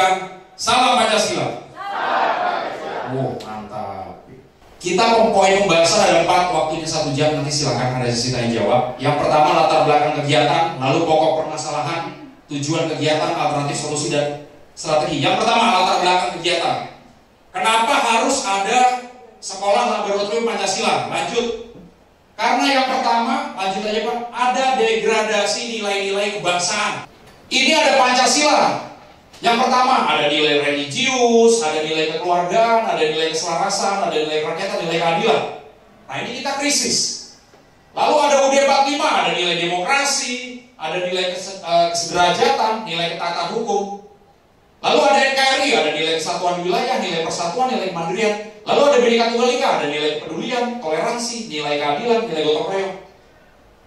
menyampaikan salam Pancasila. Oh, mantap. Kita poin pembahasan ada 4, waktunya 1 jam, nanti silakan ada sesi tanya jawab. Yang pertama latar belakang kegiatan, lalu pokok permasalahan, tujuan kegiatan, alternatif solusi dan strategi. Yang pertama latar belakang kegiatan. Kenapa harus ada sekolah laboratorium Pancasila? Lanjut. Karena yang pertama, lanjut aja Pak, ada degradasi nilai-nilai kebangsaan. Ini ada Pancasila. Yang pertama, ada nilai religius, ada nilai kekeluargaan, ada nilai keselarasan, ada nilai kerakyatan, nilai keadilan. Nah ini kita krisis. Lalu ada UUD 45, ada nilai demokrasi, ada nilai kesederajatan, nilai ketaatan hukum. Lalu ada NKRI, ada nilai kesatuan wilayah, nilai persatuan, nilai kemandirian. Lalu ada Bhinneka Tunggal Ika, ada nilai kepedulian, toleransi, nilai keadilan, nilai gotong royong.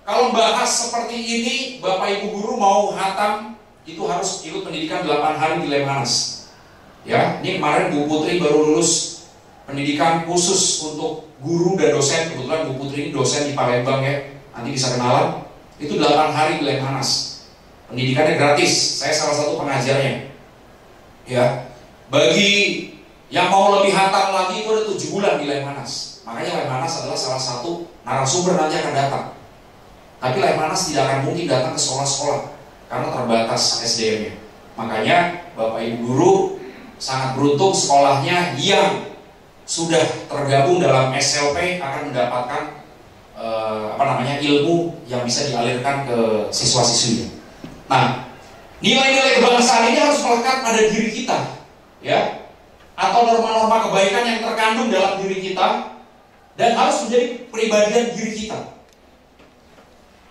Kalau bahas seperti ini, Bapak Ibu guru mau hatam, itu harus ikut pendidikan 8 hari di Lemhanas. Ya, ini kemarin Bu Putri baru lulus pendidikan khusus untuk guru dan dosen. Kebetulan Bu Putri ini dosen di Palembang ya, nanti bisa kenalan. Itu 8 hari di Lemhanas. Pendidikannya gratis, saya salah satu pengajarnya. Ya, bagi yang mau lebih hatam lagi itu ada 7 bulan di Lemhanas. Makanya Lemhanas adalah salah satu narasumber nanti akan datang. Tapi Lemhanas tidak akan mungkin datang ke sekolah-sekolah karena terbatas SDM-nya. Makanya Bapak Ibu guru sangat beruntung sekolahnya yang sudah tergabung dalam SLP akan mendapatkan ilmu yang bisa dialirkan ke siswa-siswinya. Nah, nilai-nilai kebangsaan ini harus melekat pada diri kita, ya, atau norma-norma kebaikan yang terkandung dalam diri kita dan harus menjadi pribadian diri kita.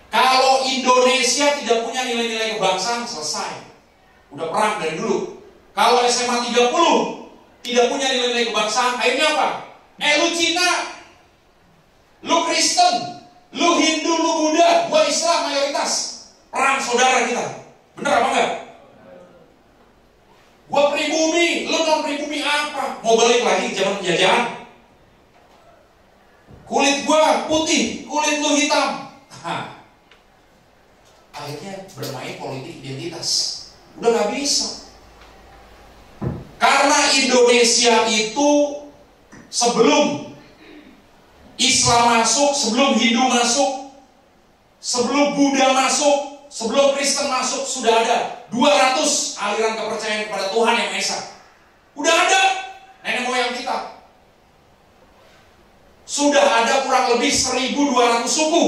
Kalau Indonesia tidak punya nilai-nilai kebangsaan, selesai. Udah perang dari dulu. Kalau SMA 30 tidak punya nilai-nilai kebangsaan, akhirnya apa? Lu Cina, lu Kristen, lu Hindu, lu Buddha, gua Islam mayoritas. Perang saudara kita. Bener apa enggak? Gua pribumi, lu non pribumi apa? Mau balik lagi ke zaman penjajahan? Kulit gua putih, kulit lu hitam. Akhirnya bermain politik identitas. Udah gak bisa. Karena Indonesia itu sebelum Islam masuk, sebelum Hindu masuk, sebelum Buddha masuk, sebelum Kristen masuk, sudah ada 200 aliran kepercayaan kepada Tuhan Yang Maha Esa. Udah ada nenek moyang kita. Sudah ada kurang lebih 1.200 suku.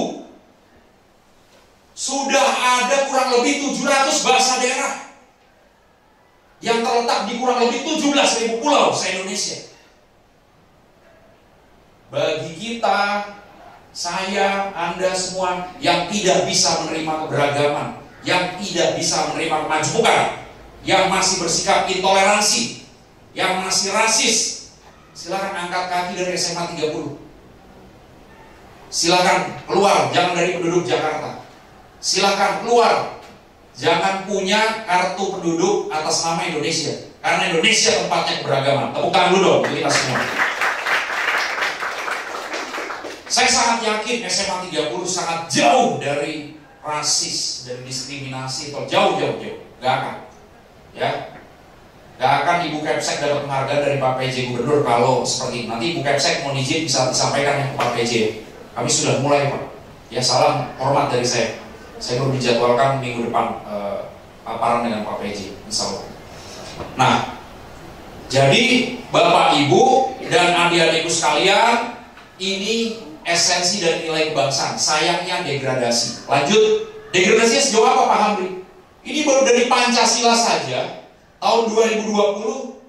Sudah ada kurang lebih 700 bahasa daerah yang terletak di kurang lebih 17.000 pulau se-Indonesia. Bagi kita, saya, Anda semua yang tidak bisa menerima keberagaman, yang tidak bisa menerima kemajemukan, yang masih bersikap intoleransi, yang masih rasis, silakan angkat kaki dari SMA 30. Silakan keluar, jangan dari penduduk Jakarta. Silakan keluar, jangan punya kartu penduduk atas nama Indonesia, karena Indonesia tempatnya keberagaman. Tepuk tangan dulu dong, kita semua. Saya sangat yakin SMA 30 sangat jauh dari rasis, dari diskriminasi, atau jauh. Gak akan, ya. Gak akan Ibu Kepsek dapat penghargaan dari Pak PJ Gubernur kalau seperti ini. Nanti Ibu Kepsek mohon izin bisa disampaikan ke Pak PJ. Kami sudah mulai Pak. Ya, salam hormat dari saya. Saya baru dijadwalkan minggu depan paparan dengan Pak PJ, insya Allah. Nah, jadi Bapak Ibu dan adik-adikku sekalian, ini esensi dari nilai kebangsaan. Sayangnya degradasi. Lanjut, degradasinya sejauh apa Pak Hamri? Ini baru dari Pancasila saja, tahun 2020,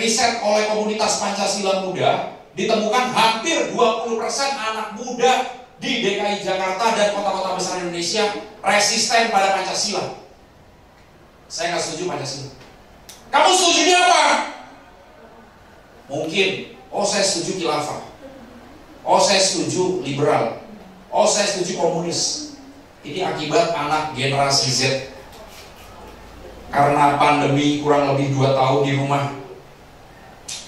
riset oleh komunitas Pancasila Muda, ditemukan hampir 20% anak muda di DKI Jakarta dan kota-kota besar Indonesia resisten pada Pancasila. Saya nggak setuju Pancasila. Kamu setuju apa? Mungkin, saya setuju khilafah. Saya setuju liberal. Saya setuju komunis. Ini akibat anak generasi Z. Karena pandemi kurang lebih 2 tahun di rumah,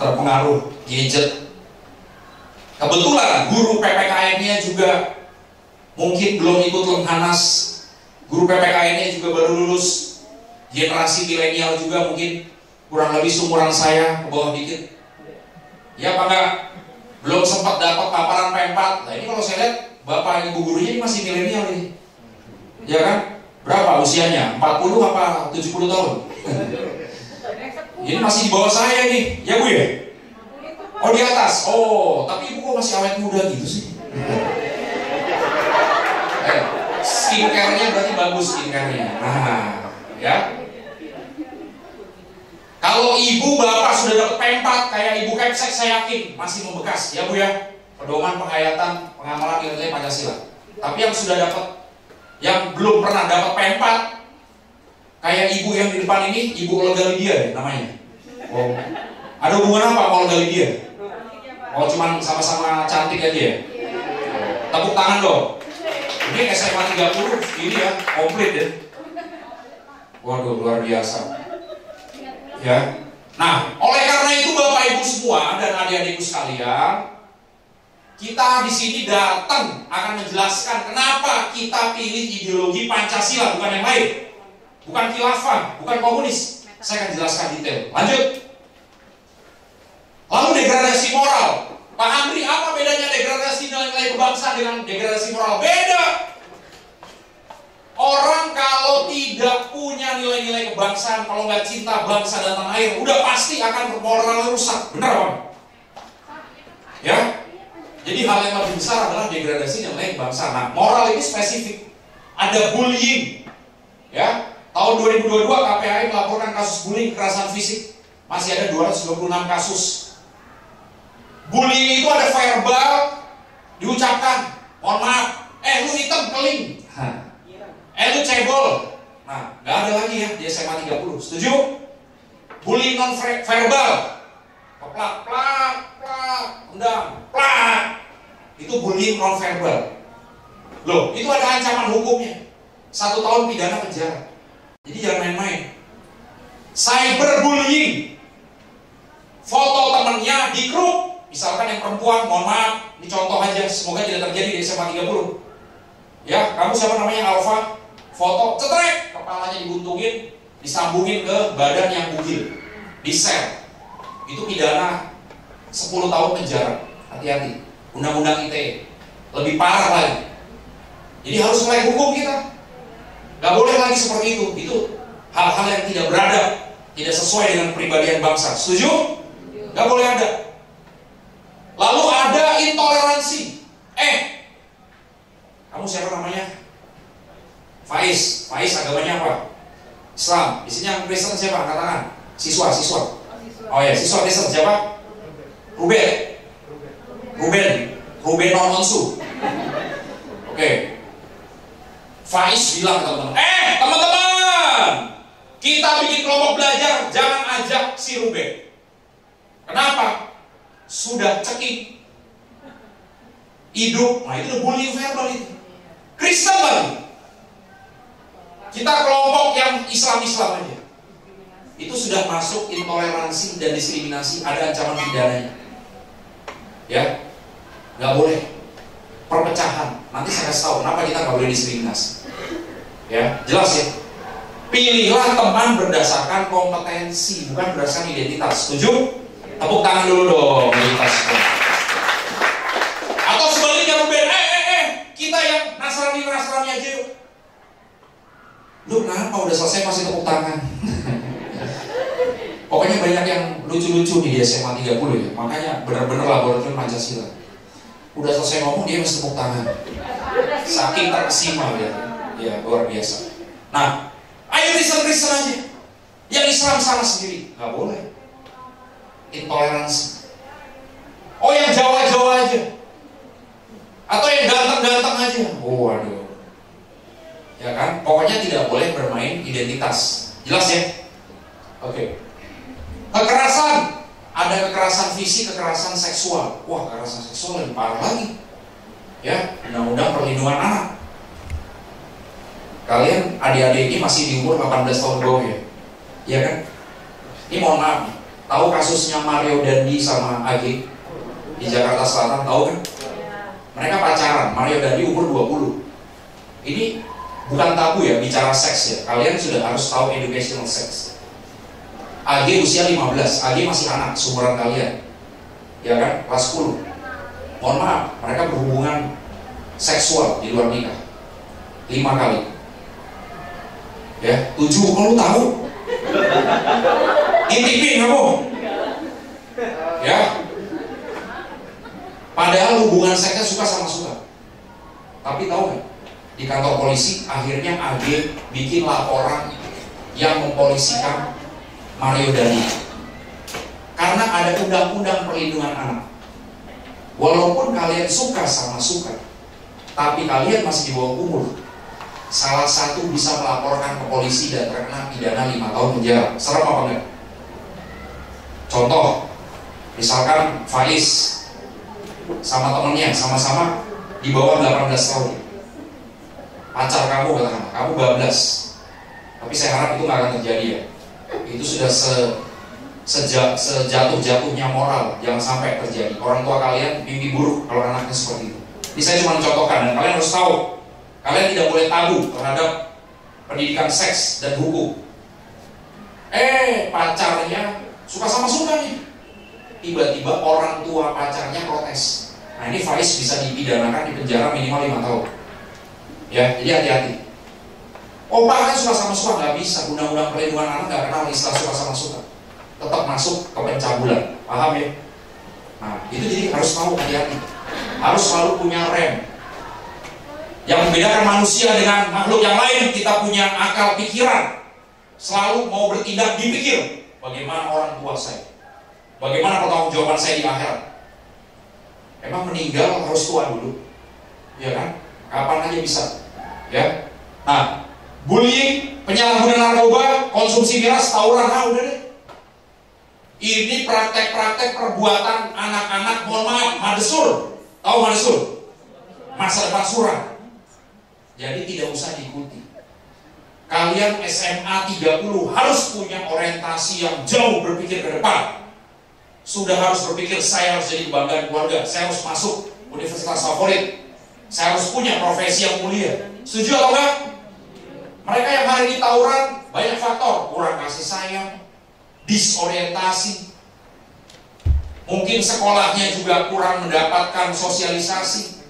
terpengaruh gadget. Kebetulan guru PPKN-nya juga mungkin belum ikut Lemhanas. Guru PPKN-nya juga baru lulus. Generasi milenial juga mungkin kurang lebih seumuran saya, ke bawah dikit. Ya apa enggak? Belum sempat dapat paparan P4. Nah ini kalau saya lihat bapak ibu gurunya ini masih milenial ini. Ya kan? Berapa usianya? 40 apa 70 tahun? Ini masih di bawah saya nih. Ya Bu ya? Oh di atas. Oh, tapi ibu kok masih awet muda gitu sih? Skincare-nya berarti bagus skincare-nya. Nah, ya. Kalau ibu bapak sudah dapat P4 kayak ibu Kepsek, saya yakin masih membekas, ya Bu ya. Pedoman penghayatan pengamalan nilai Pancasila. Tapi yang sudah dapat, yang belum pernah dapat P4, kayak ibu yang di depan ini, Ibu Olga Lydia deh namanya. Oh, ada hubungan apa sama Olga Lydia? Oh, cuman sama-sama cantik aja ya. Tepuk tangan dong. Ini SMA 30, ini ya, komplit ya. Waduh, luar biasa. Ya. Nah, oleh karena itu Bapak Ibu semua dan adik-adikku sekalian, kita di sini datang akan menjelaskan kenapa kita pilih ideologi Pancasila, bukan yang lain. Bukan khilafah, bukan komunis. Saya akan jelaskan detail. Lanjut. Lalu degradasi moral. Pak Andri, apa bedanya degradasi nilai-nilai kebangsaan dengan degradasi moral? Beda. Orang kalau tidak punya nilai-nilai kebangsaan, kalau nggak cinta bangsa dan tanah air, udah pasti akan moralnya rusak. Benar Bang? Ya. Jadi hal yang lebih besar adalah degradasi nilai kebangsaan. Nah, moral ini spesifik. Ada bullying. Ya. Tahun 2022 KPAI melaporkan kasus bullying kekerasan fisik. Masih ada 226 kasus. Bullying itu ada verbal, diucapkan, mohon maaf, lu hitam keling, lu cebol. Nah, nggak ada lagi ya di SMA 30. Setuju? Bullying non verbal, plak, plak, plak, undang, plak. Itu bullying non verbal. Loh, itu ada ancaman hukumnya, 1 tahun pidana penjara. Jadi jangan main-main. Cyberbullying, foto temennya di grup. Misalkan yang perempuan, mohon maaf, ini contoh aja, semoga tidak terjadi di SMA 30. Ya, kamu siapa namanya Alfa? Foto, cetrek, kepalanya dibuntungin, disambungin ke badan yang bugil, di-share. Itu pidana 10 tahun penjara. Hati-hati, undang-undang ITE. Lebih parah lagi. Jadi harus melek hukum kita. Gak boleh lagi seperti itu. Itu hal-hal yang tidak beradab, tidak sesuai dengan kepribadian bangsa. Setuju? Gak boleh ada. Lalu ada intoleransi. Kamu siapa namanya? Faiz. Faiz agamanya apa? Islam. Di sini yang Kristen siapa? Angkat tangan. Siswa. Oh ya, siswa Kristen siapa? Ruben Nononsu. Oke. Faiz bilang ke teman-teman, teman-teman, kita bikin kelompok belajar, jangan ajak si Ruben. Kenapa? Sudah cekik hidup. Nah itu bullying verbal itu. Kristen lagi. Kita kelompok yang Islam aja. Itu sudah masuk intoleransi dan diskriminasi, ada ancaman pidananya. Ya, nggak boleh. Perpecahan. Nanti saya kasih tahu kenapa kita nggak boleh diskriminasi. Ya, jelas ya. Pilihlah teman berdasarkan kompetensi, bukan berdasarkan identitas. Setuju? Tepuk tangan dulu dong, identitas. Atau sebaliknya Ruben, kita yang Nasrani aja yuk. Lu kenapa udah selesai masih tepuk tangan? Pokoknya banyak yang lucu-lucu nih di SMA 30 ya. Makanya benar-benar laboratorium Pancasila. Udah selesai ngomong dia masih tepuk tangan. Saking terkesima ya. Ya luar biasa. Nah, ayo Kristen aja. Yang Islam sana sendiri, nggak boleh. Intoleransi. Oh yang Jawa aja. Atau yang ganteng aja. Oh waduh. Ya kan? Pokoknya tidak boleh bermain identitas. Jelas ya? Oke. Kekerasan. Ada kekerasan fisik, kekerasan seksual. Wah, kekerasan seksual lebih parah lagi. Ya, undang-undang perlindungan anak. Kalian adik-adik ini masih di umur 18 tahun bawah ya? Iya kan? Ini mohon maaf. Tahu kasusnya Mario Dandi sama AG di Jakarta Selatan, tahu kan? Mereka pacaran, Mario Dandi umur 20. Ini bukan tabu ya bicara seks ya. Kalian sudah harus tahu educational sex. AG usia 15, AG masih anak, seumuran kalian, ya kan, kelas 10. Mohon maaf, mereka berhubungan seksual di luar nikah 5 kali. Ya, 7, kalau lu tahu? Intipin kamu. Ya. Padahal hubungan seksnya suka sama suka. Tapi tahu nggak? Di kantor polisi akhirnya AG bikin laporan yang mempolisikan Mario Dandi karena ada undang-undang perlindungan anak. Walaupun kalian suka sama suka, tapi kalian masih di bawah umur, salah satu bisa melaporkan ke polisi dan terkena pidana 5 tahun penjara. Serem apa enggak? Contoh, misalkan Faiz sama temennya sama-sama di bawah 18 tahun. Pacar kamu katakan, kamu bablas. Tapi saya harap itu nggak akan terjadi ya. Itu sudah sejatuh-jatuhnya moral, jangan sampai terjadi. Orang tua kalian mimpi buruk kalau anaknya seperti itu. Ini saya cuma mencontohkan, dan kalian harus tahu, kalian tidak boleh tabu terhadap pendidikan seks dan hukum. Pacarnya suka sama suka nih. Tiba-tiba orang tua pacarnya protes. Nah ini Faiz bisa dipidanakan di penjara minimal 5 tahun. Ya, jadi hati-hati. Opa kan suka sama suka, nggak bisa. Undang-undang perlindungan anak nggak kenal istilah suka sama suka. Tetap masuk ke pencabulan, paham ya? Nah, itu jadi harus tahu, hati-hati. Harus selalu punya rem. Yang membedakan manusia dengan makhluk yang lain, kita punya akal pikiran. Selalu mau bertindak dipikir. Bagaimana orang tua saya? Bagaimana pertanggungjawaban saya di akhirat? Emang meninggal harus tua dulu? Ya kan? Kapan aja bisa? Ya. Nah, bullying, penyalahgunaan narkoba, konsumsi miras, tawuran, udah deh. Ini praktek-praktek perbuatan anak-anak, mohon maaf, madesur. Tahu madesur? Masa depan suram. Jadi tidak usah diikuti. Kalian SMA 30 harus punya orientasi yang jauh berpikir ke depan. Sudah harus berpikir, saya harus jadi kebanggaan keluarga, saya harus masuk universitas favorit, saya harus punya profesi yang mulia. Setuju atau enggak? Mereka yang hari ini tawuran, banyak faktor. Kurang kasih sayang, disorientasi, mungkin sekolahnya juga kurang mendapatkan sosialisasi,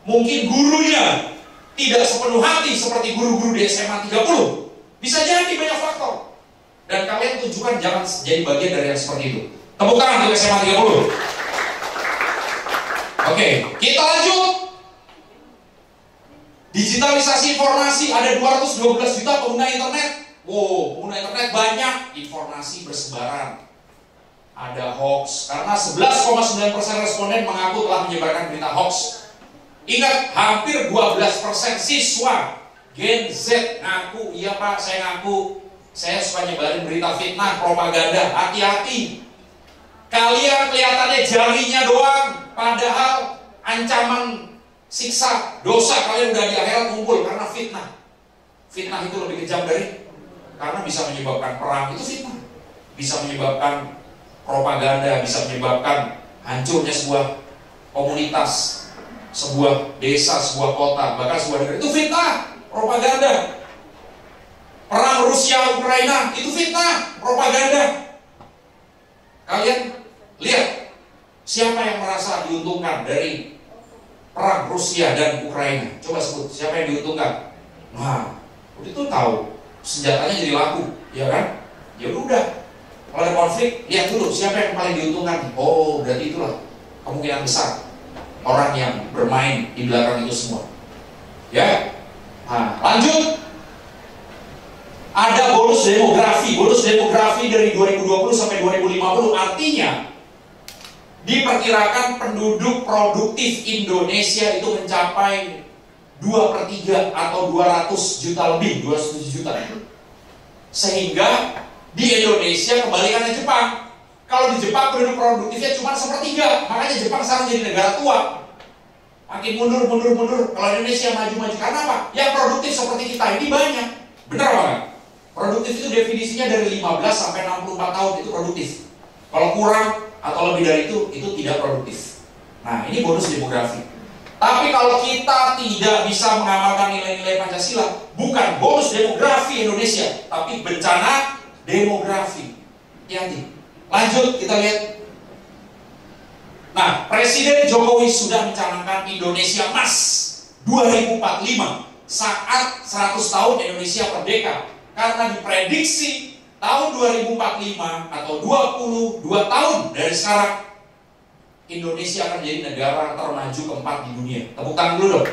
mungkin gurunya tidak sepenuh hati seperti guru-guru di SMA 30. Bisa jadi banyak faktor. Dan kalian tunjukkan jangan jadi bagian dari yang seperti itu. Tepuk tangan untuk SMA 30. Oke, kita lanjut. Digitalisasi informasi, ada 212 juta pengguna internet. Wow, pengguna internet banyak, informasi bersebaran. Ada hoax, karena 11,9% responden mengaku telah menyebarkan berita hoax. Ingat, hampir 12% siswa Gen Z ngaku, iya Pak, saya ngaku, saya suka nyebarin berita fitnah, propaganda. Hati-hati. Kalian kelihatannya jarinya doang, padahal ancaman siksa, dosa kalian udah di akhirat kumpul karena fitnah. Fitnah itu lebih kejam dari, karena bisa menyebabkan perang, itu fitnah. Bisa menyebabkan propaganda, bisa menyebabkan hancurnya sebuah komunitas, sebuah desa, sebuah kota, bahkan sebuah negara. Itu fitnah, propaganda. Perang Rusia Ukraina itu fitnah, propaganda. Kalian lihat siapa yang merasa diuntungkan dari perang Rusia dan Ukraina? Coba sebut siapa yang diuntungkan. Nah, itu tahu senjatanya jadi laku, ya kan? Ya udah. Kalau ada konflik, lihat dulu siapa yang paling diuntungkan. Oh, berarti itulah kemungkinan besar orang yang bermain di belakang itu semua. Ya. Nah, lanjut. Ada bonus demografi. Bonus demografi dari 2020 sampai 2050 artinya diperkirakan penduduk produktif Indonesia itu mencapai 2/3 atau 200 juta lebih, 207 juta. Sehingga di Indonesia kebalikannya Jepang. Kalau di Jepang penduduk produktifnya cuma 1/3, makanya Jepang sekarang jadi negara tua. Makin mundur. Kalau Indonesia maju-maju, karena apa? Yang produktif seperti kita ini banyak. Benar apa enggak? Produktif itu definisinya dari 15 sampai 64 tahun itu produktif. Kalau kurang atau lebih dari itu tidak produktif. Nah, ini bonus demografi. Tapi kalau kita tidak bisa mengamalkan nilai-nilai Pancasila, bukan bonus demografi Indonesia, tapi bencana demografi. Hati-hati. Lanjut kita lihat. Nah, Presiden Jokowi sudah mencanangkan Indonesia Emas 2045 saat 100 tahun Indonesia merdeka. Karena diprediksi tahun 2045 atau 22 tahun dari sekarang, Indonesia akan menjadi negara termaju keempat di dunia. Tepuk tangan dulu dong.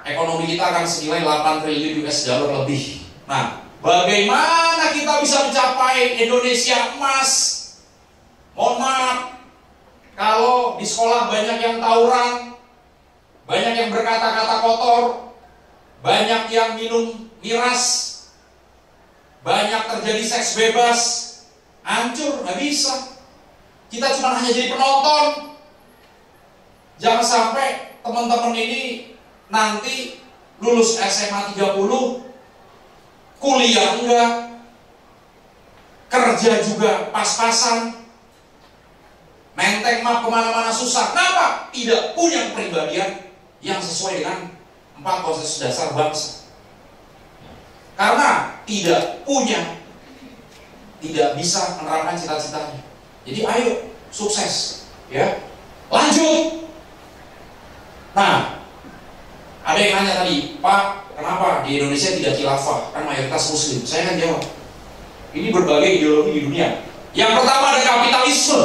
Ekonomi kita akan senilai 8 triliun US dollar lebih. Nah, bagaimana kita bisa mencapai Indonesia Emas? Mohon maaf, kalau di sekolah banyak yang tawuran, banyak yang berkata-kata kotor, banyak yang minum miras, banyak terjadi seks bebas, hancur, nggak bisa. Kita cuma hanya jadi penonton. Jangan sampai teman-teman ini nanti lulus SMA 30, kuliah enggak, kerja juga pas-pasan, menteng map kemana-mana susah. Kenapa? Tidak punya kepribadian yang sesuai dengan 4 konsensus dasar bangsa. Karena tidak bisa menerapkan cita-citanya. Jadi ayo, sukses. Ya, lanjut. Nah, ada yang nanya tadi, Pak, kenapa di Indonesia tidak khilafah? Kan mayoritas Muslim. Saya kan jawab, ini berbagai ideologi di dunia. Yang pertama ada kapitalisme.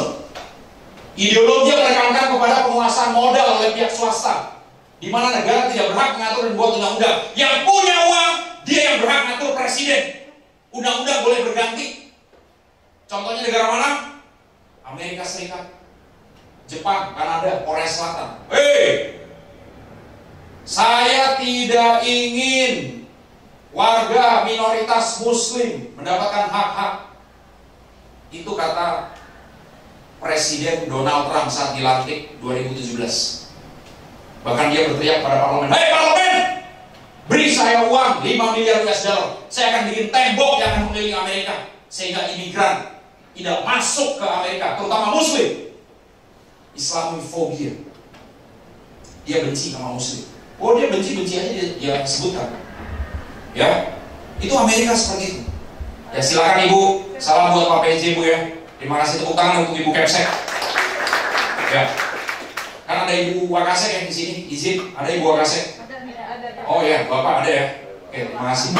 Ideologi yang menekankan kepada penguasaan modal oleh pihak swasta, di mana negara tidak berhak mengatur dan buat undang-undang. Yang punya uang, dia yang berhak mengatur presiden. Undang-undang boleh berganti. Contohnya negara mana? Amerika Serikat, Jepang, Kanada, Korea Selatan. Saya tidak ingin warga minoritas Muslim mendapatkan hak-hak. Itu kata Presiden Donald Trump saat dilantik 2017. Bahkan dia berteriak pada parlemen, "Hei parlemen, beri saya uang 5 miliar US dollar. Saya akan bikin tembok yang akan mengelilingi Amerika sehingga imigran tidak masuk ke Amerika, terutama Muslim." Islamofobia. Dia benci sama Muslim. Oh, dia benci-benci aja dia sebutkan. Ya, itu Amerika seperti itu. Ya, silakan Ibu. Salam buat Pak PJ, Bu, ya. Terima kasih, tepuk tangan untuk Ibu Kepsek. Ya. Kan ada Ibu Wakasek yang di sini. Izin, ada Ibu Wakasek. Ada. Oh ya, Bapak ada ya. Oke, terima kasih.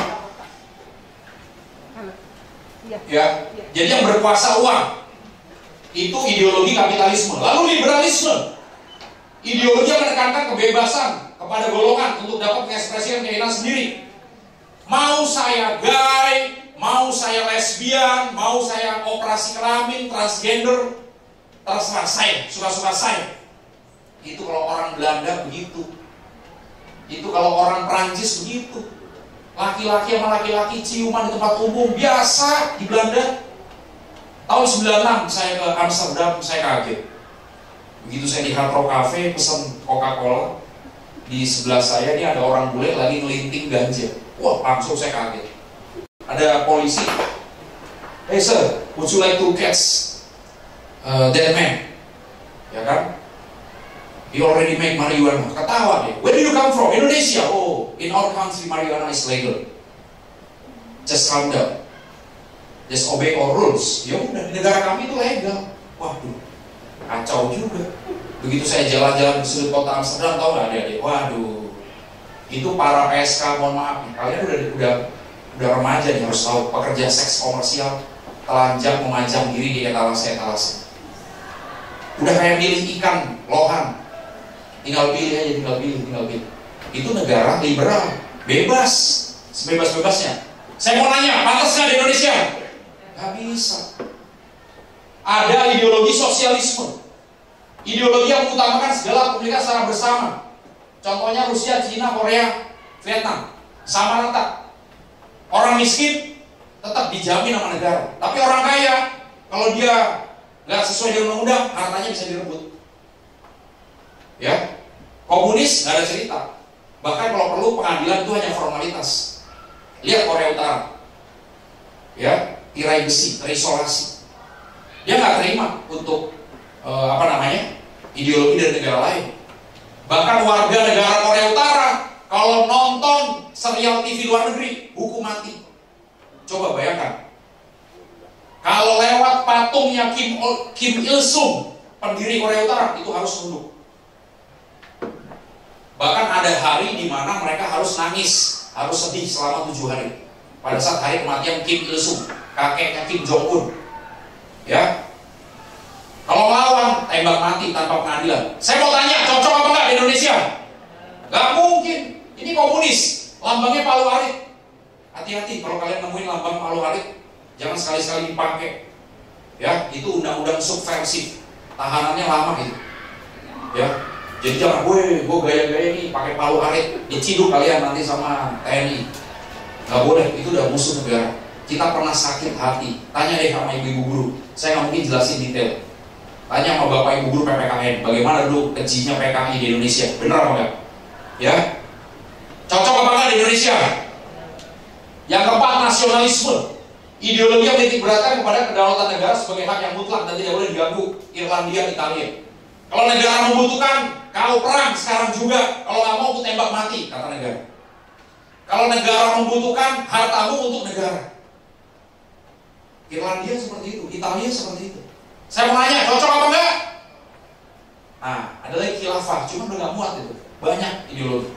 Ya. Jadi yang berkuasa uang itu ideologi kapitalisme. Lalu liberalisme, ideologi yang menekankan kebebasan kepada golongan untuk dapat mengekspresikan keinginan sendiri. Mau saya gay, mau saya lesbian, mau saya operasi kelamin, transgender, terserah saya, suka-suka saya. Itu kalau orang Belanda begitu. Itu kalau orang Prancis begitu. Laki-laki sama laki-laki ciuman di tempat umum biasa di Belanda. Tahun 96 saya ke Amsterdam, saya kaget. Begitu saya di Hard Rock Cafe pesan Coca-Cola, di sebelah saya ini ada orang bule lagi ngelinting ganja. Wah, langsung saya kaget. Ada polisi. "Hey sir, would you like to catch that man?" Ya kan? "He already make marijuana." Ketawa dia. "Where do you come from?" "Indonesia." "Oh, in our country marijuana is legal. Just calm down. Just obey all rules." Ya udah, di negara kami itu legal. Waduh, kacau juga. Begitu saya jalan-jalan di sudut kota Amsterdam, tahu nggak adik-adik? Waduh, itu para PSK, mohon maaf, kalian udah remaja nih, harus tahu pekerja seks komersial telanjang memajang diri di etalase. Udah kayak milih ikan lohan, tinggal pilih aja, tinggal pilih. Itu negara liberal, bebas, sebebas-bebasnya. Saya mau nanya, pantas nggak di Indonesia? Nggak bisa. Ada ideologi sosialisme, ideologi yang mengutamakan segala komunikasi secara bersama. Contohnya Rusia, Cina, Korea, Vietnam, sama rata. Orang miskin tetap dijamin sama negara. Tapi orang kaya, kalau dia nggak sesuai dengan undang-undang, hartanya bisa direbut. Ya, komunis nggak ada cerita. Bahkan kalau perlu pengadilan itu hanya formalitas. Lihat Korea Utara, ya, tirai besi, terisolasi. Dia nggak terima untuk ideologi dari negara lain. Bahkan warga negara Korea Utara kalau nonton serial TV luar negeri, hukum mati. Coba bayangkan. Kalau lewat patungnya Kim Il Sung, pendiri Korea Utara, itu harus tunduk. Bahkan ada hari di mana mereka harus nangis, harus sedih selama 7 hari. Pada saat hari kematian Kim Il Sung, kakeknya Kim Jong Un. Ya, kalau melawan, tembak mati tanpa pengadilan. Saya mau tanya, cocok apa enggak di Indonesia? Gak mungkin. Ini komunis, lambangnya Palu Arit. Hati-hati kalau kalian nemuin lambang Palu Arit, jangan sekali-sekali dipakai. Ya, itu undang-undang subversif. Tahanannya lama gitu. Ya, jadi jangan gue gaya-gaya nih pakai Palu Arit, diciduk kalian nanti sama TNI. Gak boleh, itu udah musuh negara. Kita pernah sakit hati. Tanya deh sama ibu-ibu guru. Saya nggak mungkin jelasin detail. Tanya sama bapak ibu guru PPKN, bagaimana dulu kejinya PKI di Indonesia, benar apa enggak? Ya, cocok apa enggak di Indonesia? Yang keempat, nasionalisme. Ideologi yang menitik beratkan kepada kedaulatan negara sebagai hak yang mutlak dan tidak boleh diganggu. Irlandia, Italia. Kalau negara membutuhkan, kau perang sekarang juga. Kalau nggak mau, aku tembak mati, kata negara. Kalau negara membutuhkan, hartamu untuk negara. Irlandia seperti itu, Italia seperti itu. Saya mau nanya, cocok apa enggak? Nah, ada lagi khilafah, cuma udah nggak muat itu. Banyak ideologi.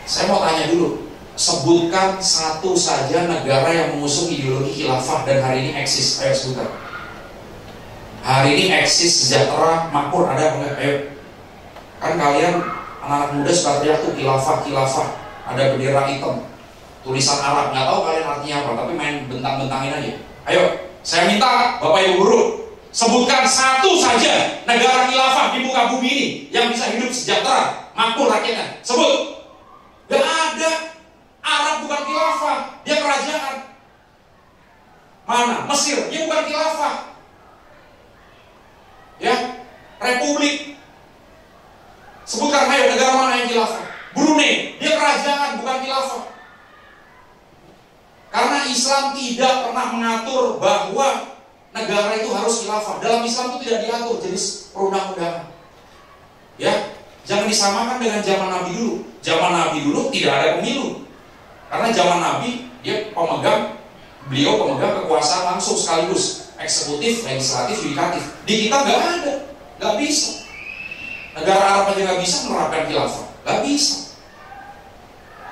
Saya mau tanya dulu, sebutkan satu saja negara yang mengusung ideologi khilafah dan hari ini eksis. Ayo sebutkan. Hari ini eksis, sejahtera, makmur, ada apa enggak? Ayo. Kan kalian anak-anak muda suka teriak tuh khilafah. Ada bendera hitam, tulisan Arab, nggak tahu kalian artinya apa, tapi main bentang-bentangin aja. Ayo, saya minta Bapak Ibu guru, sebutkan satu saja negara khilafah di muka bumi ini yang bisa hidup sejahtera, makmur rakyatnya. Sebut. Gak ada. Arab bukan khilafah, dia kerajaan. Mana? Mesir, dia bukan khilafah. Ya, republik. Sebutkan, ayo, negara mana yang khilafah? Brunei, dia kerajaan, bukan khilafah. Karena Islam tidak pernah mengatur bahwa negara itu harus khilafah. Dalam Islam itu tidak diatur jenis perundang-undangan. Ya, jangan disamakan dengan zaman Nabi dulu. Zaman Nabi dulu tidak ada pemilu. Karena zaman Nabi dia beliau pemegang kekuasaan langsung sekaligus, eksekutif, legislatif, yudikatif. Di kita nggak ada, nggak bisa. Negara Arab aja nggak bisa menerapkan khilafah, nggak bisa.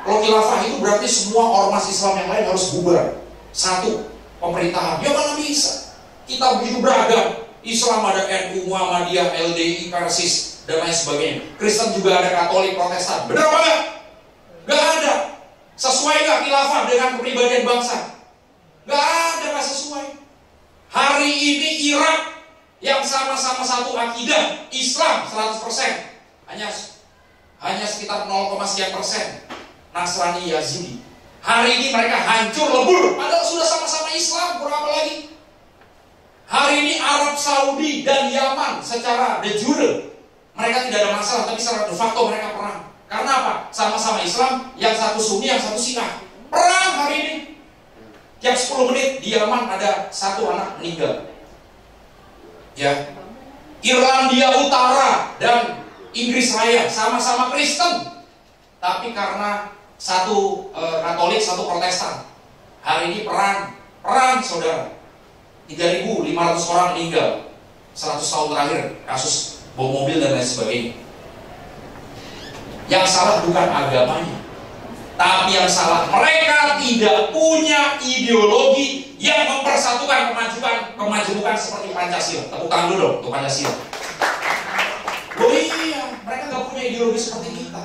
Kalau khilafah itu berarti semua ormas Islam yang lain harus bubar. Satu, pemerintahan. Ya mana bisa? Kita begitu beragam. Islam ada NU, Muhammadiyah, LDI, Persis, dan lain sebagainya. Kristen juga ada Katolik, Protestan. Benar apa enggak? Gak ada. Sesuai gak khilafah dengan kepribadian bangsa? Gak ada, gak sesuai. Hari ini Irak yang sama-sama satu akidah Islam 100%, hanya sekitar 0,sekian% Nasrani Yazidi. Hari ini mereka hancur lebur, padahal sudah sama-sama Islam, kurang apa lagi? Hari ini Arab Saudi dan Yaman secara de jure mereka tidak ada masalah, tapi secara de facto mereka perang. Karena apa? Sama-sama Islam, yang satu Sunni, yang satu Syiah. Perang hari ini. Tiap 10 menit di Yaman ada satu anak meninggal. Ya, Irlandia Utara dan Inggris Raya sama-sama Kristen, tapi karena satu Katolik, satu Protestan. Hari ini perang saudara. 3.500 orang meninggal 100 tahun terakhir kasus bom mobil dan lain sebagainya. Yang salah bukan agamanya, tapi yang salah mereka tidak punya ideologi yang mempersatukan kemajukan seperti Pancasila. Tepuk tangan dulu dong untuk Pancasila. Oh iya, mereka nggak punya ideologi seperti kita.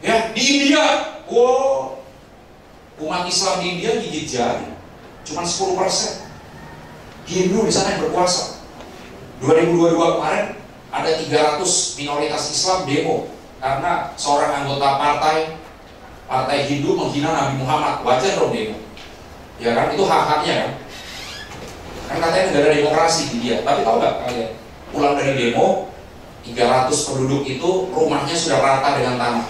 Ya, di India, umat Islam di India gigit jari, cuma 10%. Hindu di sana yang berkuasa. 2022 kemarin ada 300 minoritas Islam demo karena seorang anggota partai Hindu menghina Nabi Muhammad. Wajar dong demo. Ya kan, itu hak-haknya kan. Kan katanya negara demokrasi di dia. Tapi tahu nggak kalian, pulang dari demo 300 penduduk itu rumahnya sudah rata dengan tanah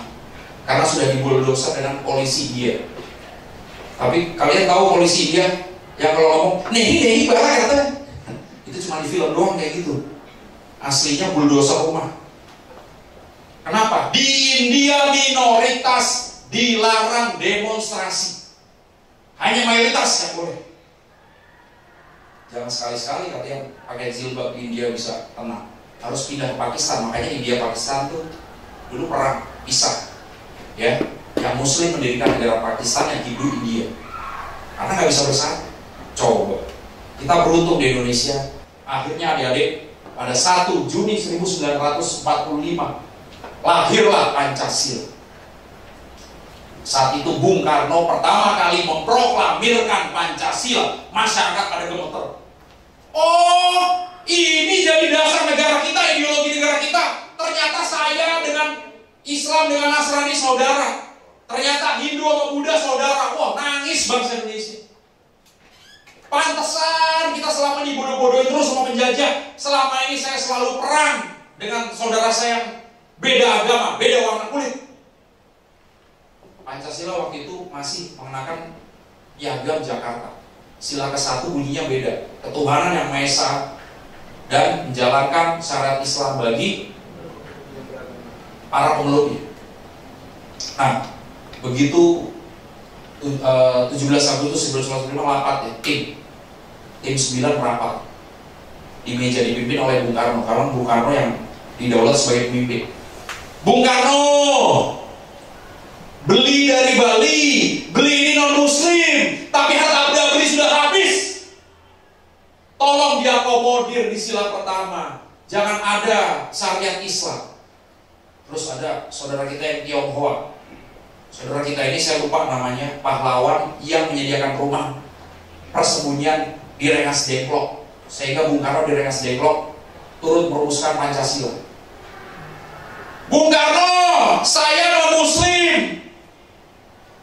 karena sudah dibuldoser dengan polisi dia. Tapi kalian tahu polisi dia yang kalau ngomong nehi balah katanya, itu cuma di film doang kayak gitu. Aslinya bulldozer rumah. Kenapa? Di India minoritas dilarang demonstrasi. Hanya mayoritas yang boleh. Jangan sekali-sekali katanya pakai jilbab di India bisa tenang. Harus pindah ke Pakistan. Makanya India Pakistan tuh dulu perang pisah. Ya, yang Muslim mendirikan negara Pakistan, yang Hindu India. Karena nggak bisa bersatu. Coba. Kita beruntung di Indonesia. Akhirnya adik-adik, pada 1 Juni 1945 lahirlah Pancasila. Saat itu Bung Karno pertama kali memproklamirkan Pancasila. Masyarakat pada gemeter. Oh, ini jadi dasar negara kita, ideologi negara kita. Ternyata saya dengan Islam dengan Nasrani saudara. Ternyata Hindu sama Buddha saudara. Wah, nangis bangsa Indonesia. Pantesan kita selama ini bodoh-bodohin terus sama penjajah. Selama ini saya selalu perang dengan saudara saya yang beda agama, beda warna kulit. Pancasila waktu itu masih mengenakan piagam Jakarta. Sila ke-1 bunyinya beda. Ketuhanan yang Maha Esa dan menjalankan syariat Islam bagi para pemeluknya. Nah, begitu 17 Agustus 1945 rapat ya, tim 9 rapat di meja dipimpin oleh Bung Karno. Karena Bung Karno yang didaulat sebagai pemimpin. Bung Karno, beli dari Bali, beli ini non Muslim, tapi harta benda beli sudah habis. Tolong diakomodir di sila pertama, jangan ada syariat Islam. Terus ada saudara kita yang Tionghoa. Saudara kita ini saya lupa namanya, pahlawan yang menyediakan rumah persembunyian di Rengas Dengklok. Sehingga Bung Karno di Rengas Dengklok turut merumuskan Pancasila. Bung Karno, saya non Muslim,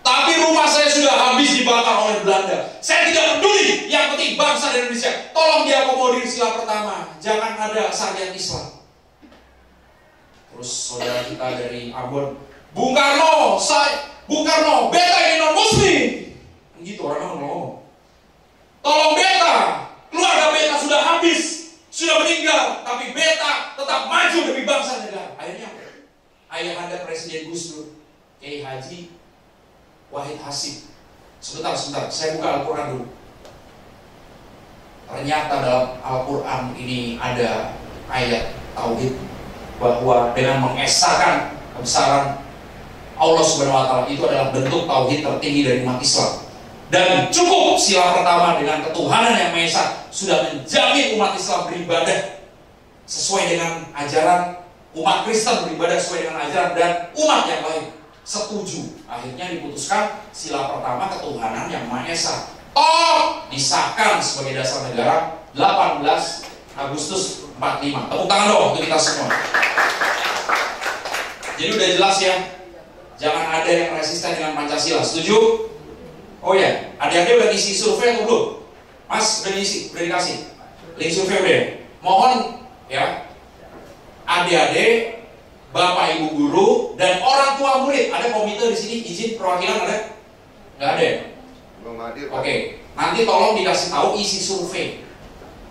tapi rumah saya sudah habis dibakar oleh Belanda. Saya tidak peduli, yang penting bangsa Indonesia. Tolong diakomodir sila pertama, jangan ada syariat Islam. Terus saudara kita dari Ambon, Bung Karno, beta ini non Muslim. Gitu orang ngomong. Tolong beta, keluarga beta sudah habis, sudah meninggal, tapi beta tetap maju demi bangsa negara. Akhirnya ayahanda Presiden Gus Dur, Kiai Haji Wahid Hasyim. Sebentar, saya buka Al-Quran dulu. Ternyata dalam Al-Quran ini ada ayat tauhid, bahwa dengan mengesahkan kebesaran Allah Subhanahu wa Ta'ala itu adalah bentuk tauhid tertinggi dari umat Islam. Dan cukup sila pertama dengan ketuhanan yang Maha Esa sudah menjamin umat Islam beribadah sesuai dengan ajaran, umat Kristen beribadah sesuai dengan ajaran, dan umat yang lain setuju. Akhirnya diputuskan sila pertama ketuhanan yang Maha Esa. Disahkan sebagai dasar negara 18 Agustus 45. Tepuk tangan dong untuk kita semua. Jadi udah jelas ya, jangan ada yang resisten dengan Pancasila. Setuju? Oh ya, adik-adik udah ngisi survei atau belum? Mas udah ngisi, udah dikasih link survei udah. Mohon ya, adik-adik, bapak ibu guru, dan orang tua murid. Ada komite di sini, izin perwakilan ada? Nggak ada ya? Belum hadir. Oke, nanti tolong dikasih tahu isi survei.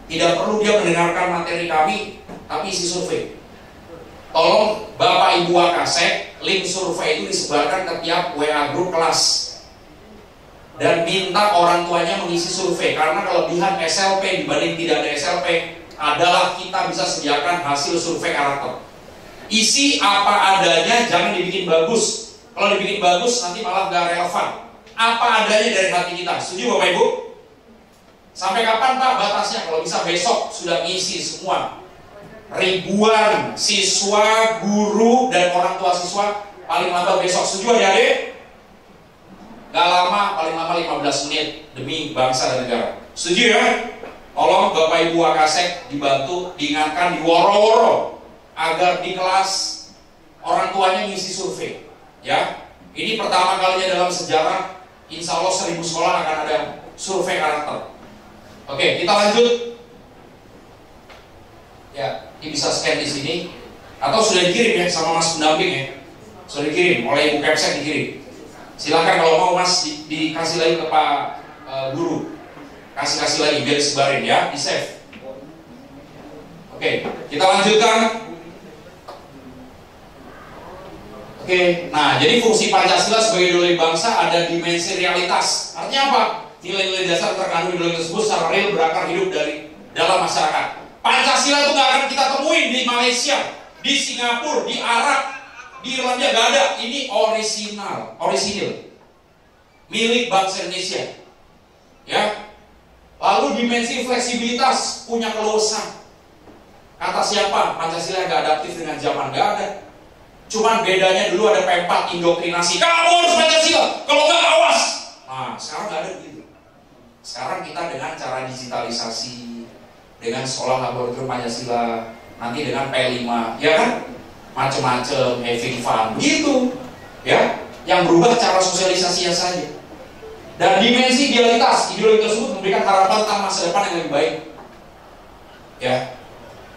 Tidak perlu dia mendengarkan materi kami, tapi isi survei. Tolong bapak ibu Wakasek, link survei itu disebarkan ke tiap WA grup kelas. Dan minta orang tuanya mengisi survei, karena kelebihan SLP dibanding tidak ada SLP adalah kita bisa sediakan hasil survei karakter. Isi apa adanya, jangan dibikin bagus. Kalau dibikin bagus nanti malah gak relevan. Apa adanya dari hati kita. Setuju Bapak Ibu? Sampai kapan Pak batasnya? Kalau bisa besok sudah ngisi semua. Ribuan siswa, guru, dan orang tua siswa, paling lambat besok. Setuju adik-adik? Gak lama, paling lama 15 menit demi bangsa dan negara. Setuju ya? Tolong Bapak Ibu Wakasek dibantu, diingatkan, diworo-woro agar di kelas orang tuanya ngisi survei. Ya, ini pertama kalinya dalam sejarah, insya Allah 1000 sekolah akan ada survei karakter. Oke, kita lanjut. Ya, ini bisa scan di sini atau sudah dikirim ya sama Mas pendamping ya. Sudah dikirim oleh Ibu Kepsek, dikirim. Silakan kalau mau Mas dikasih lagi ke Pak Guru, kasih lagi biar disebarin ya, di save. Oke, kita lanjutkan. Oke, Oke, nah jadi fungsi Pancasila sebagai ideologi bangsa ada dimensi realitas. Artinya apa? Nilai-nilai dasar terkandung ideologi tersebut secara real berakar hidup dari dalam masyarakat. Pancasila itu nggak akan kita temuin di Malaysia, di Singapura, di Arab, di Irlandia, nggak ada. Ini orisinal milik bangsa Indonesia. Ya. Lalu dimensi fleksibilitas, punya keluasan. Kata siapa? Pancasila nggak adaptif dengan zaman, nggak ada. Cuman bedanya dulu ada P4 indoktrinasi. Kamu harus Pancasila, kalau nggak awas. Nah, sekarang nggak ada begitu. Sekarang kita dengan cara digitalisasi, dengan sekolah laboratorium Pancasila, nanti dengan P5, ya kan? Macem-macem, having fun, gitu. Ya, yang berubah cara sosialisasinya saja. Dan dimensi idealitas, ideologi tersebut memberikan harapan tentang masa depan yang lebih baik. Ya.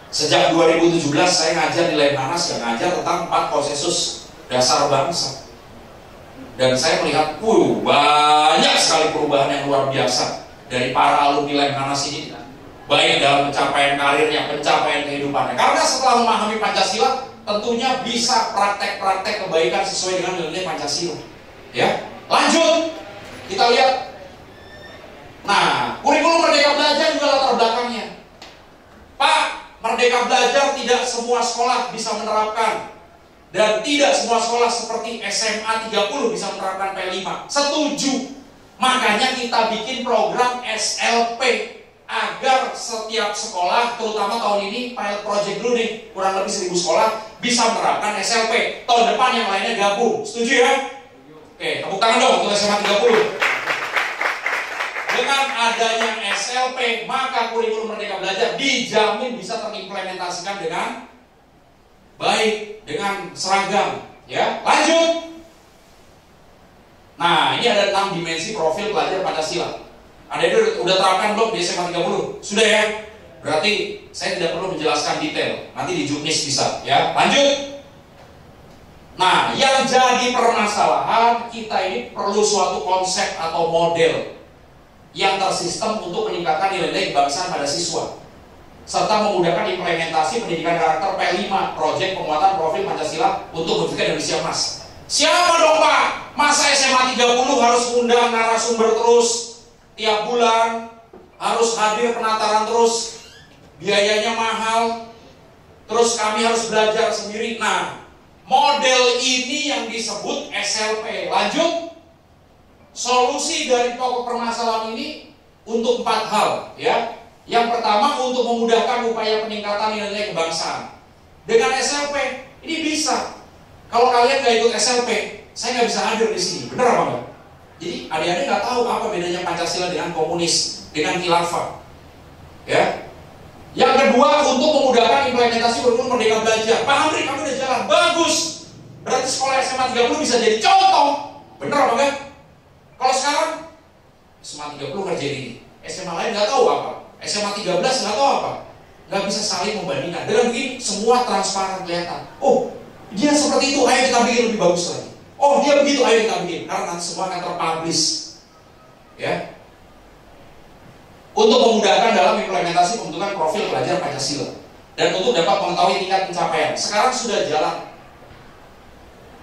Sejak 2017 saya ngajar di Lemhanas, yang ngajar tentang 4 konsensus dasar bangsa. Dan saya melihat, banyak sekali perubahan yang luar biasa dari para alumni Lemhanas ini, baik dalam pencapaian karirnya, pencapaian kehidupannya. Karena setelah memahami Pancasila, tentunya bisa praktek-praktek kebaikan sesuai dengan nilai Pancasila. Ya, lanjut kita lihat. Nah, kurikulum Merdeka Belajar juga latar belakangnya. Pak, Merdeka Belajar tidak semua sekolah bisa menerapkan, dan tidak semua sekolah seperti SMA 30 bisa menerapkan P5. Setuju. Makanya kita bikin program SLP agar setiap sekolah, terutama tahun ini pilot project dulu nih, kurang lebih 1000 sekolah bisa menerapkan SLP. Tahun depan yang lainnya gabung. Setuju ya? Oke, tepuk tangan dong untuk SMA 30. Dengan adanya SLP, maka kurikulum Merdeka Belajar dijamin bisa terimplementasikan dengan baik, dengan seragam. Ya, lanjut. Nah, ini ada 6 dimensi profil pelajar Pancasila. Ada yang udah terapkan belum di SMA 30? Sudah ya? Berarti saya tidak perlu menjelaskan detail. Nanti di Juknis bisa. Ya, lanjut. Nah, yang jadi permasalahan kita ini perlu suatu konsep atau model yang tersistem untuk meningkatkan nilai-nilai kebangsaan pada siswa, serta memudahkan implementasi pendidikan karakter P5, proyek penguatan profil Pancasila untuk berpikir Indonesia Emas. Siapa dong Pak? Masa SMA 30 harus undang narasumber terus tiap bulan, harus hadir penataran terus, biayanya mahal, terus kami harus belajar sendiri. Nah, model ini yang disebut SLP. Lanjut. Solusi dari pokok permasalahan ini untuk 4 hal, ya. Yang pertama, untuk memudahkan upaya peningkatan nilai kebangsaan. Dengan SLP ini bisa. Kalau kalian nggak ikut SLP, saya nggak bisa hadir di sini. Bener apa enggak? Jadi adik-adik nggak tahu apa bedanya Pancasila dengan komunis, dengan khilafah. Ya. Yang kedua, untuk memudahkan implementasi kurikulum Merdeka Belajar. Pak Hamri, kamu udah jalan, bagus. Berarti sekolah SMA 30 bisa jadi contoh. Bener apa enggak? Kalau sekarang SMA 30 ngerjain ini, SMA lain nggak tahu apa, SMA 13 nggak tahu apa, nggak bisa saling membandingkan. Dengan begini semua transparan kelihatan. Oh, dia seperti itu, ayo kita bikin lebih bagus lagi. Oh, dia begitu, ayo kita bikin. Karena nanti semua akan terpublish. Ya. Untuk memudahkan dalam implementasi pembentukan profil pelajar Pancasila dan untuk dapat mengetahui tingkat pencapaian. Sekarang sudah jalan.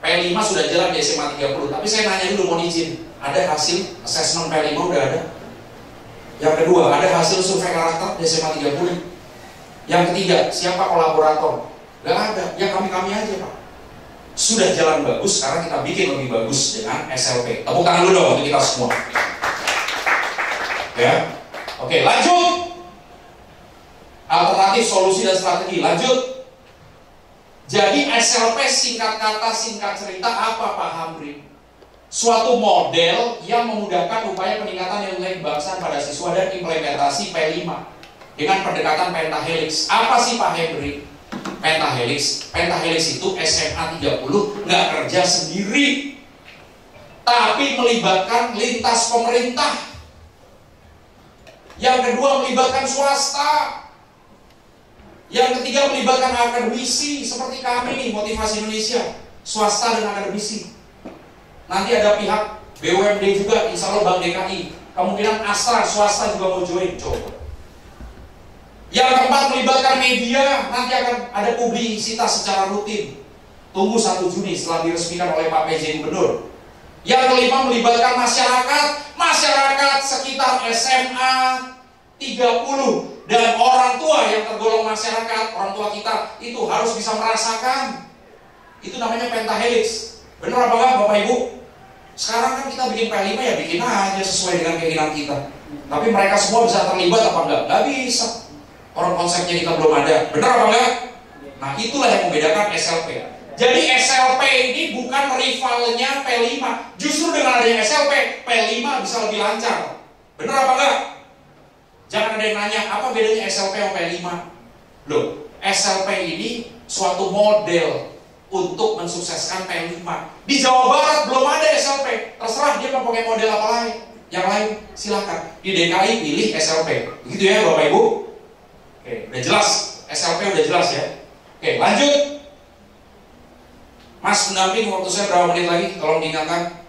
P5 sudah jalan di SMA 30, tapi saya nanya dulu, mohon izin, ada hasil asesmen P5 udah ada? Yang kedua, ada hasil survei karakter di SMA 30? Yang ketiga, siapa kolaborator? Gak ada, ya kami-kami aja Pak. Sudah jalan bagus, sekarang kita bikin lebih bagus dengan SLP. Tepuk tangan dulu dong untuk kita semua. Ya, oke, lanjut. Alternatif, solusi, dan strategi. Lanjut. Jadi SLP singkat kata, singkat cerita apa Pak Hamri? Suatu model yang memudahkan upaya peningkatan nilai kebangsaan pada siswa dan implementasi P5 dengan pendekatan pentahelix. Apa sih Pak Hamri? Pentahelix. Pentahelix itu SMA 30 nggak kerja sendiri, tapi melibatkan lintas pemerintah. Yang kedua, melibatkan swasta. Yang ketiga, melibatkan akademisi seperti kami nih, Motivasi Indonesia, swasta dan akademisi. Nanti ada pihak BUMD juga, insya Allah Bank DKI. Kemungkinan Astra, swasta juga mau join, coba. Yang keempat, melibatkan media, nanti akan ada publisitas secara rutin. Tunggu 1 Juni setelah diresmikan oleh Pak PJ Gubernur. Yang kelima, melibatkan masyarakat sekitar SMA 30 dan orang tua yang tergolong masyarakat, orang tua kita itu harus bisa merasakan. Itu namanya pentahelix. Benar apa enggak Bapak Ibu? Sekarang kan kita bikin P5 ya bikin aja sesuai dengan keinginan kita. Tapi mereka semua bisa terlibat apa enggak? Enggak bisa. Orang konsepnya kita belum ada. Benar apa enggak? Nah, itulah yang membedakan SLP. Jadi SLP ini bukan rivalnya P5. Justru dengan adanya SLP, P5 bisa lebih lancar. Benar apa enggak? Jangan ada yang nanya, apa bedanya SLP sama P5? Loh, SLP ini suatu model untuk mensukseskan P5. Di Jawa Barat belum ada SLP. Terserah dia mau pakai model apa lain. Yang lain silakan. Di DKI pilih SLP. Begitu ya Bapak Ibu? Oke, udah jelas. SLP udah jelas ya. Oke, lanjut. Mas pendamping, waktu saya berapa menit lagi? Tolong diingatkan.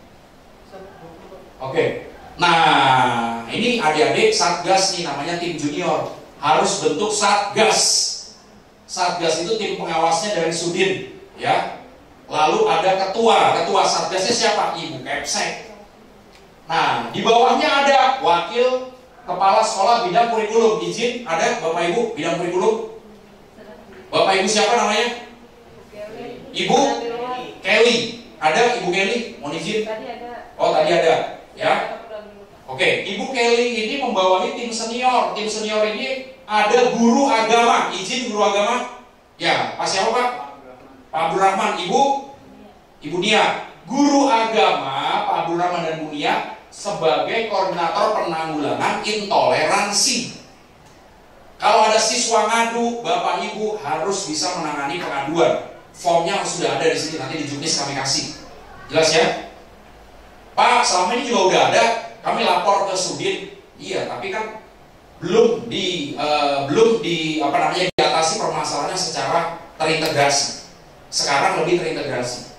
Oke. Nah, ini adik-adik Satgas nih, namanya tim junior. Harus bentuk Satgas. Satgas itu tim pengawasnya dari Sudin, ya. Lalu ada ketua Satgasnya siapa? Ibu Kepsek. Nah, di bawahnya ada wakil kepala sekolah bidang kurikulum. Izin, ada Bapak Ibu bidang kurikulum? Bapak Ibu siapa namanya? Ibu Kelly. Ada Ibu Kelly? Mohon izin. Oh, tadi ada. Ya. Oke, Ibu Kelly ini membawahi tim senior. Tim senior ini ada guru agama. Izin guru agama? Ya, Pak siapa Pak? Pak Abdul Rahman. Ibu Nia. Guru agama Pak Abdul Rahman dan Bu Nia sebagai koordinator penanggulangan intoleransi. Kalau ada siswa ngadu, Bapak Ibu harus bisa menangani pengaduan. Formnya sudah ada di sini, nanti di juknis kami kasih. Jelas ya? Pak, selama ini juga udah ada, kami lapor ke Sudin. Iya, tapi kan belum diatasi permasalahannya secara terintegrasi. Sekarang lebih terintegrasi.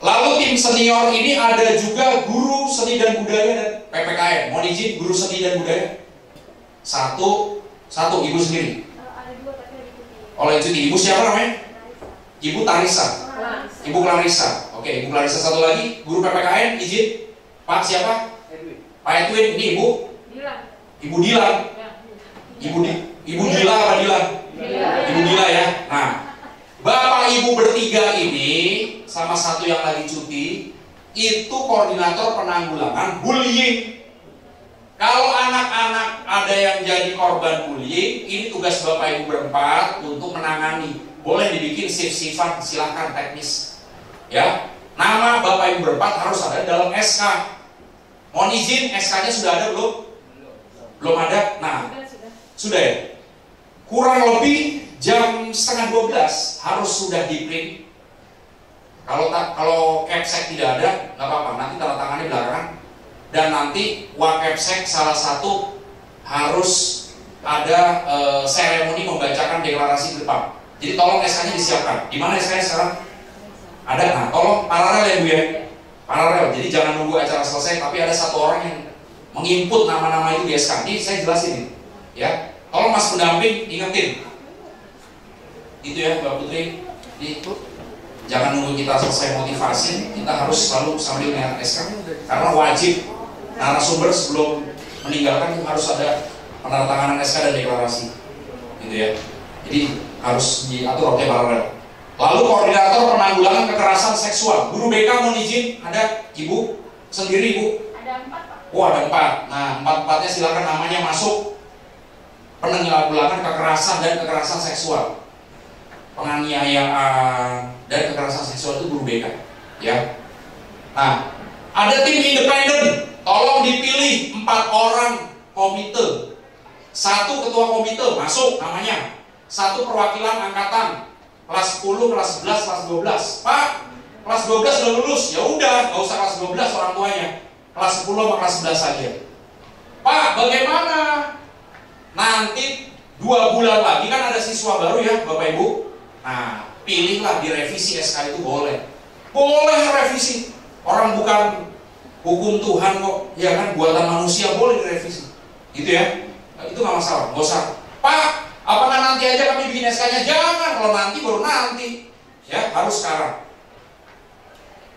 Lalu tim senior ini ada juga guru seni dan budaya dan PPKN. Mohon izin, guru seni dan budaya. Satu Ibu sendiri. Ada 2 tapi ada cuti. Oleh cuti. Ibu siapa namanya? Ibu Tarisa. Ibu Clarissa. Oke, Ibu Clarissa satu lagi. Guru PPKN, izin. Pak siapa? Edwin. Pak Edwin. Ini Ibu? Dilan. Ibu Dilan. Ibu Dila apa Dilan? Ibu Dila ya. Nah, Bapak Ibu bertiga ini sama satu yang lagi cuti itu koordinator penanggulangan bullying. Kalau anak-anak ada yang jadi korban bullying, ini tugas Bapak Ibu berempat untuk menangani. Boleh dibikin shift-shiftan, silahkan teknis. Ya, nama Bapak Ibu berempat harus ada dalam SK. Mohon izin, SK-nya sudah ada belum? Belum ada. Nah, sudah ya. Kurang lebih jam 11:30 harus sudah di print. Kalau Kepsek tidak ada, nggak apa-apa. Nanti tanda tangannya belakangan. Dan nanti Wakepsek salah satu harus ada seremoni membacakan deklarasi di depan. Jadi tolong SK-nya disiapkan. Di mana SK-nya sekarang? Ada. Nah, tolong paralel ya Bu ya. Paralel. Jadi jangan nunggu acara selesai, tapi ada satu orang yang menginput nama-nama itu di SK. Ini saya jelasin ini. Ya. Tolong Mas pendamping ingetin. Itu ya Mbak Putri. Itu. Jangan nunggu kita selesai motivasi, kita harus selalu sambil melihat SK. Karena wajib narasumber sebelum meninggalkan harus ada penandatanganan SK dan deklarasi. Gitu ya. Jadi harus diatur oleh paralel. Lalu koordinator penanggulangan kekerasan seksual. Guru BK mohon izin, ada Ibu sendiri Ibu? Ada 4 Pak. Oh ada 4. Nah 4-4-nya silakan namanya masuk. Penanggulangan kekerasan dan kekerasan seksual. Penganiayaan dan kekerasan seksual itu guru BK. Ya. Nah ada tim independen. Tolong dipilih 4 orang komite. 1 ketua komite masuk namanya. 1 perwakilan angkatan kelas 10, kelas 11, kelas 12. Pak, kelas 12 sudah lulus. Ya udah, nggak usah kelas 12 orang tuanya. Kelas 10 sama kelas 11 saja. Pak, bagaimana? Nanti 2 bulan lagi kan ada siswa baru ya, Bapak Ibu. Nah, pilihlah direvisi SK itu boleh. Boleh revisi. Orang bukan hukum Tuhan kok, ya kan, buatan manusia boleh direvisi. Gitu ya. Nah, itu nggak masalah, nggak usah. Pak, apakah nanti aja kami bikin SK-nya? Jangan, kalau nanti baru nanti. Ya, harus sekarang.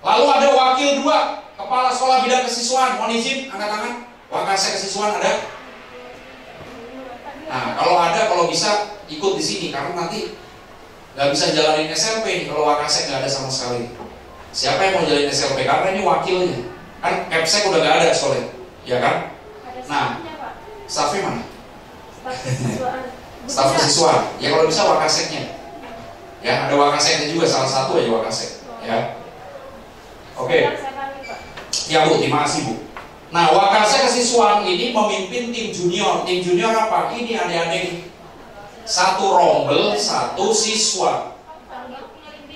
Lalu ada wakil 2, kepala sekolah bidang kesiswaan. Mohon izin, angkat tangan. Wakasek kesiswaan ada? Nah, kalau bisa ikut di sini karena nanti nggak bisa jalanin SLP nih kalau wakasek nggak ada sama sekali. Siapa yang mau jalanin SLP? Karena ini wakilnya. Kan Kepsek udah nggak ada soalnya, ya kan? Nah, staffnya mana? Staf kesiswaan. Ya kalau bisa wakaseknya. Ya, ada wakaseknya juga, salah satu aja wakasek. Ya. Oke. Ya Bu, terima kasih Bu. Nah, wakasek kesiswaan ini memimpin tim junior. Tim junior apa? Ini adik-adik. Satu rombel, satu siswa.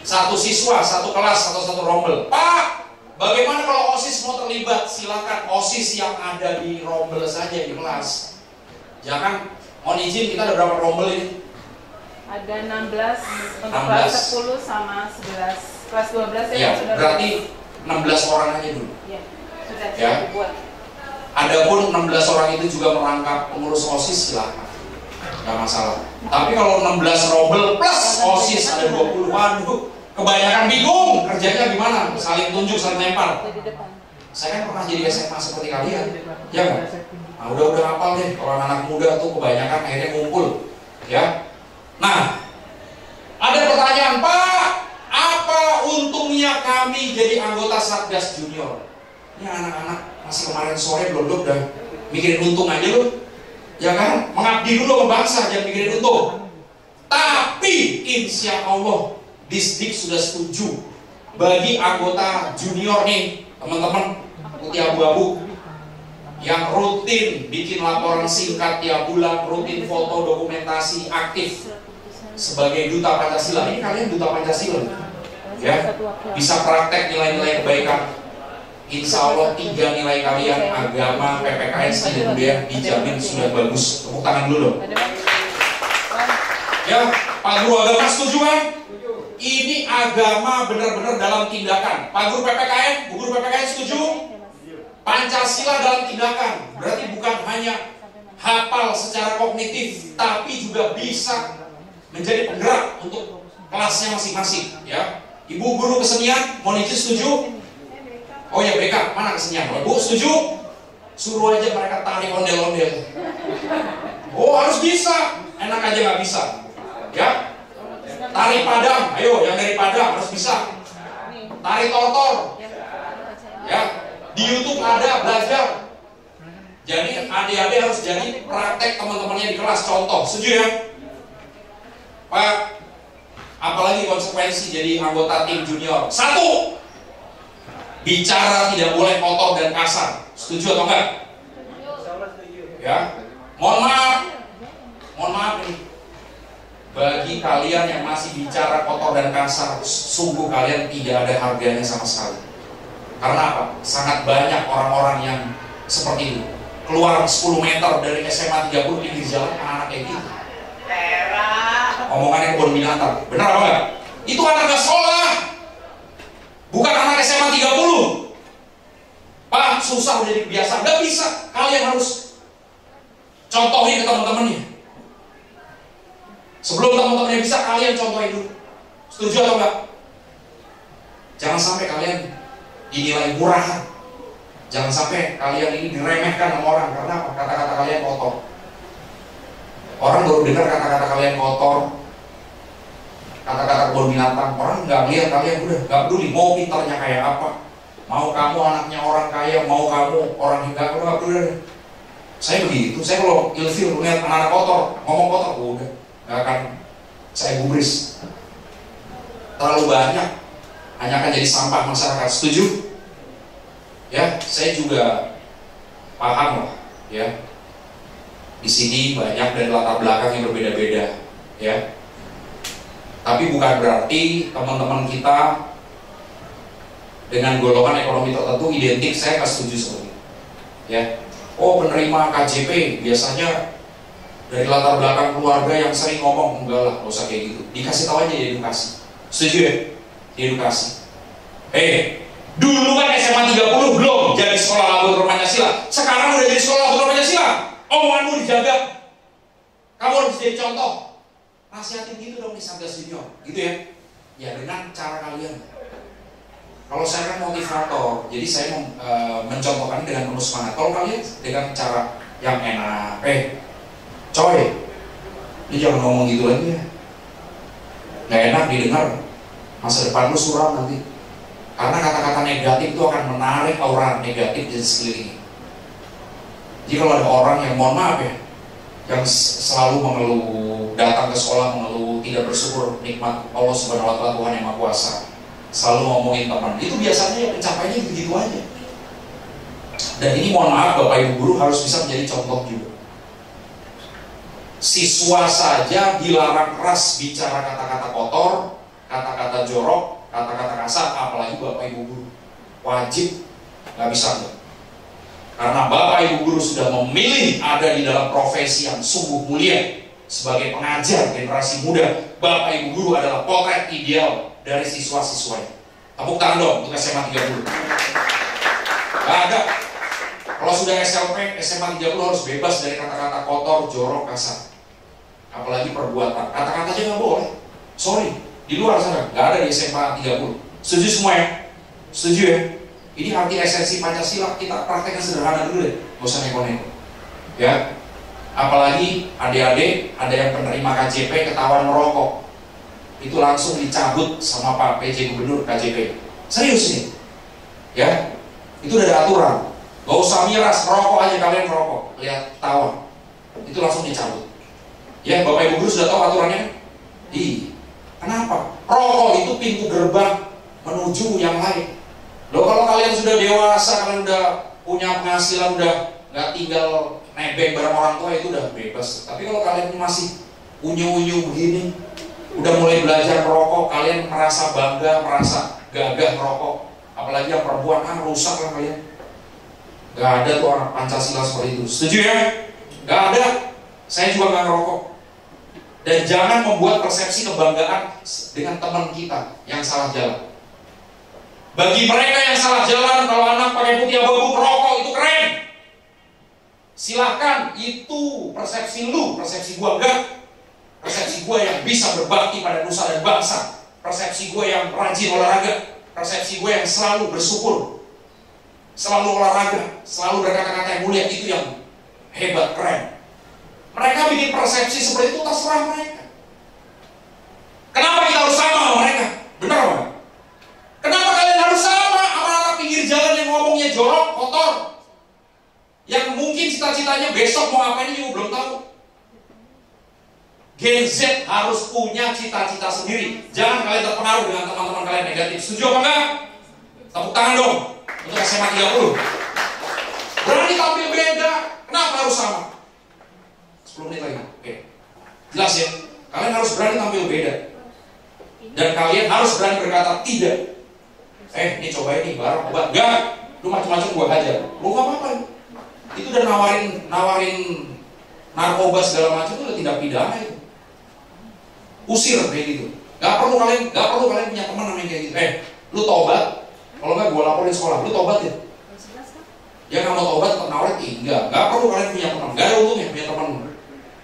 Satu siswa, satu kelas, satu rombel. Pak, bagaimana kalau OSIS mau terlibat? Silakan OSIS yang ada di rombel saja di kelas. Jangan, mohon izin, kita ada berapa rombel ini? Ada 16 untuk kelas 10 sama 11. Kelas 12 ya, sudah berarti 16 orang aja dulu. Ya, sudah ya. dibuat. Adapun 16 orang itu juga merangkap pengurus OSIS, silakan. Gak masalah. Tapi kalau 16 rombel plus OSIS ada 20, waduh, kebanyakan bingung kerjanya gimana? Saling tunjuk, saling lempar. Saya kan pernah jadi SMA seperti kalian, ya kan? Nah, udah hafal deh. Kalau anak muda tuh kebanyakan akhirnya ngumpul, ya. Nah, ada pertanyaan, Pak, apa untungnya kami jadi anggota Satgas Junior? Ini anak-anak masih kemarin sore belum udah mikirin untung aja loh, ya kan? Mengabdi dulu ke bangsa, jangan mikirin untung. Tapi insya Allah Disdik sudah setuju bagi anggota junior nih, teman-teman putih abu-abu yang rutin bikin laporan singkat tiap bulan, rutin foto dokumentasi, aktif sebagai duta Pancasila. Ini kalian duta Pancasila, ya, bisa praktek nilai-nilai kebaikan. Insya Allah 3 nilai kalian agama, PPKN, seni budaya dijamin sudah bagus. Tepuk tangan dulu dong. Ya, Pak Guru Agama setuju kan? Ini agama benar-benar dalam tindakan. Pak Guru PPKN, Bu Guru PPKN setuju? Pancasila dalam tindakan. Berarti bukan hanya hafal secara kognitif, tapi juga bisa menjadi penggerak untuk kelasnya masing-masing. Ya, Ibu Guru Kesenian, mohon izin setuju? Oh ya BK, mana kesenian? Bu setuju? Suruh aja mereka tarik ondel-ondel. Oh harus bisa, enak aja nggak bisa. Ya, tari Padang, ayo yang dari Padang harus bisa. Tari tortor, ya, di YouTube ada, belajar. Jadi adik-adik harus jadi praktek teman-temannya di kelas, contoh. Setuju ya? Pak, apalagi konsekuensi jadi anggota tim junior? 1, bicara tidak boleh kotor dan kasar. Setuju atau enggak? Ya. Mohon maaf nih. Bagi kalian yang masih bicara kotor dan kasar, sungguh kalian tidak ada harganya sama sekali. Karena apa? Sangat banyak orang-orang yang seperti itu. Keluar 10 meter dari SMA 30 di jalan anak-anak kayak gitu. Omongannya kebun binatang. Benar apa enggak? Itu anak sekolah. Bukan anak SMA 30. Pak, susah udah jadi kebiasaan. Gak bisa. Kalian harus contohin ke teman-temannya. Sebelum teman-temannya bisa, kalian contohin dulu. Setuju atau enggak? Jangan sampai kalian dinilai murahan. Jangan sampai kalian ini diremehkan sama orang. Karena apa? Kata-kata kalian kotor. Orang baru dengar kata-kata kalian kotor, kata-kata kebun binatang, orang nggak lihat kalian, udah nggak peduli mau pintarnya kayak apa, mau kamu anaknya orang kaya, mau kamu orang nggak peduli. Saya begitu, saya kalau ilfil melihat anak-anak kotor, ngomong kotor, udah nggak akan saya gubris. Terlalu banyak, hanya akan jadi sampah masyarakat. Setuju? Ya, saya juga paham lah, ya. Di sini banyak dari latar belakang yang berbeda-beda, ya. Tapi bukan berarti teman-teman kita dengan golongan ekonomi tertentu identik. Saya nggak setuju seperti itu, ya. Oh, penerima KJP biasanya dari latar belakang keluarga yang sering ngomong, enggak lah, nggak usah kayak gitu. Dikasih tahu aja di edukasi. Setuju ya? Di edukasi. Dulu kan SMA 30 belum jadi sekolah laboratorium Pancasila. Sekarang udah jadi sekolah laboratorium Pancasila. Omonganmu dijaga. Kamu harus jadi contoh. Nasihatin gitu dong di Satgas Junior, gitu ya. Ya dengan cara kalian. Kalau saya kan motivator, jadi saya mencontohkan dengan penuh semangat. Kalau kalian dengan cara yang enak, coy, ini jangan ngomong gitu lagi ya. Nggak enak didengar, masa depan lu suram nanti. Karena kata-kata negatif itu akan menarik aura negatif di sekelilingnya. Jadi kalau ada orang yang mohon maaf ya, yang selalu mengeluh, datang ke sekolah mengeluh, tidak bersyukur nikmat Allah Subhanahu wa Ta'ala Tuhan yang Maha Kuasa, selalu ngomongin teman, itu biasanya pencapaiannya begitu aja. Dan ini mohon maaf Bapak Ibu guru harus bisa menjadi contoh juga. Siswa saja dilarang keras bicara kata-kata kotor, kata-kata jorok, kata-kata kasar, apalagi Bapak Ibu guru. Wajib, nggak bisa enggak. Karena Bapak Ibu guru sudah memilih ada di dalam profesi yang sungguh mulia sebagai pengajar generasi muda. Bapak Ibu guru adalah potret ideal dari siswa-siswanya. Tepuk tangan dong untuk SMA 30. Gak ada. Kalau sudah SLP, SMA 30 harus bebas dari kata-kata kotor, jorok, kasar. Apalagi perbuatan. Kata-kata aja nggak boleh. Sorry, di luar sana nggak ada di SMA 30. Setuju semua ya? Setuju ya? Ini arti esensi Pancasila, kita praktekkan sederhana dulu deh, gak usah neko-neko. Ya, apalagi adik-adik ada yang penerima KJP ketahuan merokok, itu langsung dicabut sama Pak PJ Gubernur KJP. Serius nih, ya, itu udah ada aturan. Gak usah miras, merokok aja kalian merokok, lihat ketahuan, itu langsung dicabut. Ya, Bapak Ibu guru sudah tahu aturannya? Kenapa? Rokok itu pintu gerbang menuju yang lain. Loh, kalau kalian sudah dewasa, kalian udah punya penghasilan, udah nggak tinggal nebeng bareng orang tua, itu udah bebas. Tapi kalau kalian masih unyu-unyu begini, udah mulai belajar merokok, kalian merasa bangga, merasa gagah merokok. Apalagi yang perempuan, rusak lah kalian. Gak ada tuh orang Pancasila seperti itu. Setuju ya? Gak ada. Saya juga gak ngerokok. Dan jangan membuat persepsi kebanggaan dengan teman kita yang salah jalan. Bagi mereka yang salah jalan, kalau anak pakai putih abu-abu merokok itu keren. Silahkan, itu persepsi lu, persepsi gua enggak. Persepsi gua yang bisa berbakti pada nusa dan bangsa. Persepsi gua yang rajin olahraga. Persepsi gua yang selalu bersyukur, selalu olahraga, selalu berkata-kata yang mulia, itu yang hebat, keren. Mereka bikin persepsi seperti itu, terserah mereka. Kenapa kita harus sama sama mereka? Benar apa? Kenapa kalian harus sama sama anak pinggir jalan yang ngomongnya jorok, kotor, yang mungkin cita-citanya besok mau ngapain juga belum tahu? Gen Z harus punya cita-cita sendiri. Jangan kalian terpengaruh dengan teman-teman kalian negatif. Setuju apa enggak? Tepuk tangan dong untuk SMA 30. Berani tampil beda. Kenapa harus sama? 10 menit lagi. Oke. Jelas ya? Kalian harus berani tampil beda. Dan kalian harus berani berkata tidak. Ini cobain nih barang obat. Enggak. Lu macam-macam gua hajar. Lu gak apa-apa. Itu udah nawarin narkoba segala macam, itu udah tindak pidana itu. Usir kayak gitu. Gak perlu kalian punya teman namanya kayak gitu. Lu tobat. Kalau enggak gua laporin sekolah. Lu tobat ya. Ya nggak mau tobat, nawarin enggak perlu kalian punya teman. Gak ada untungnya punya teman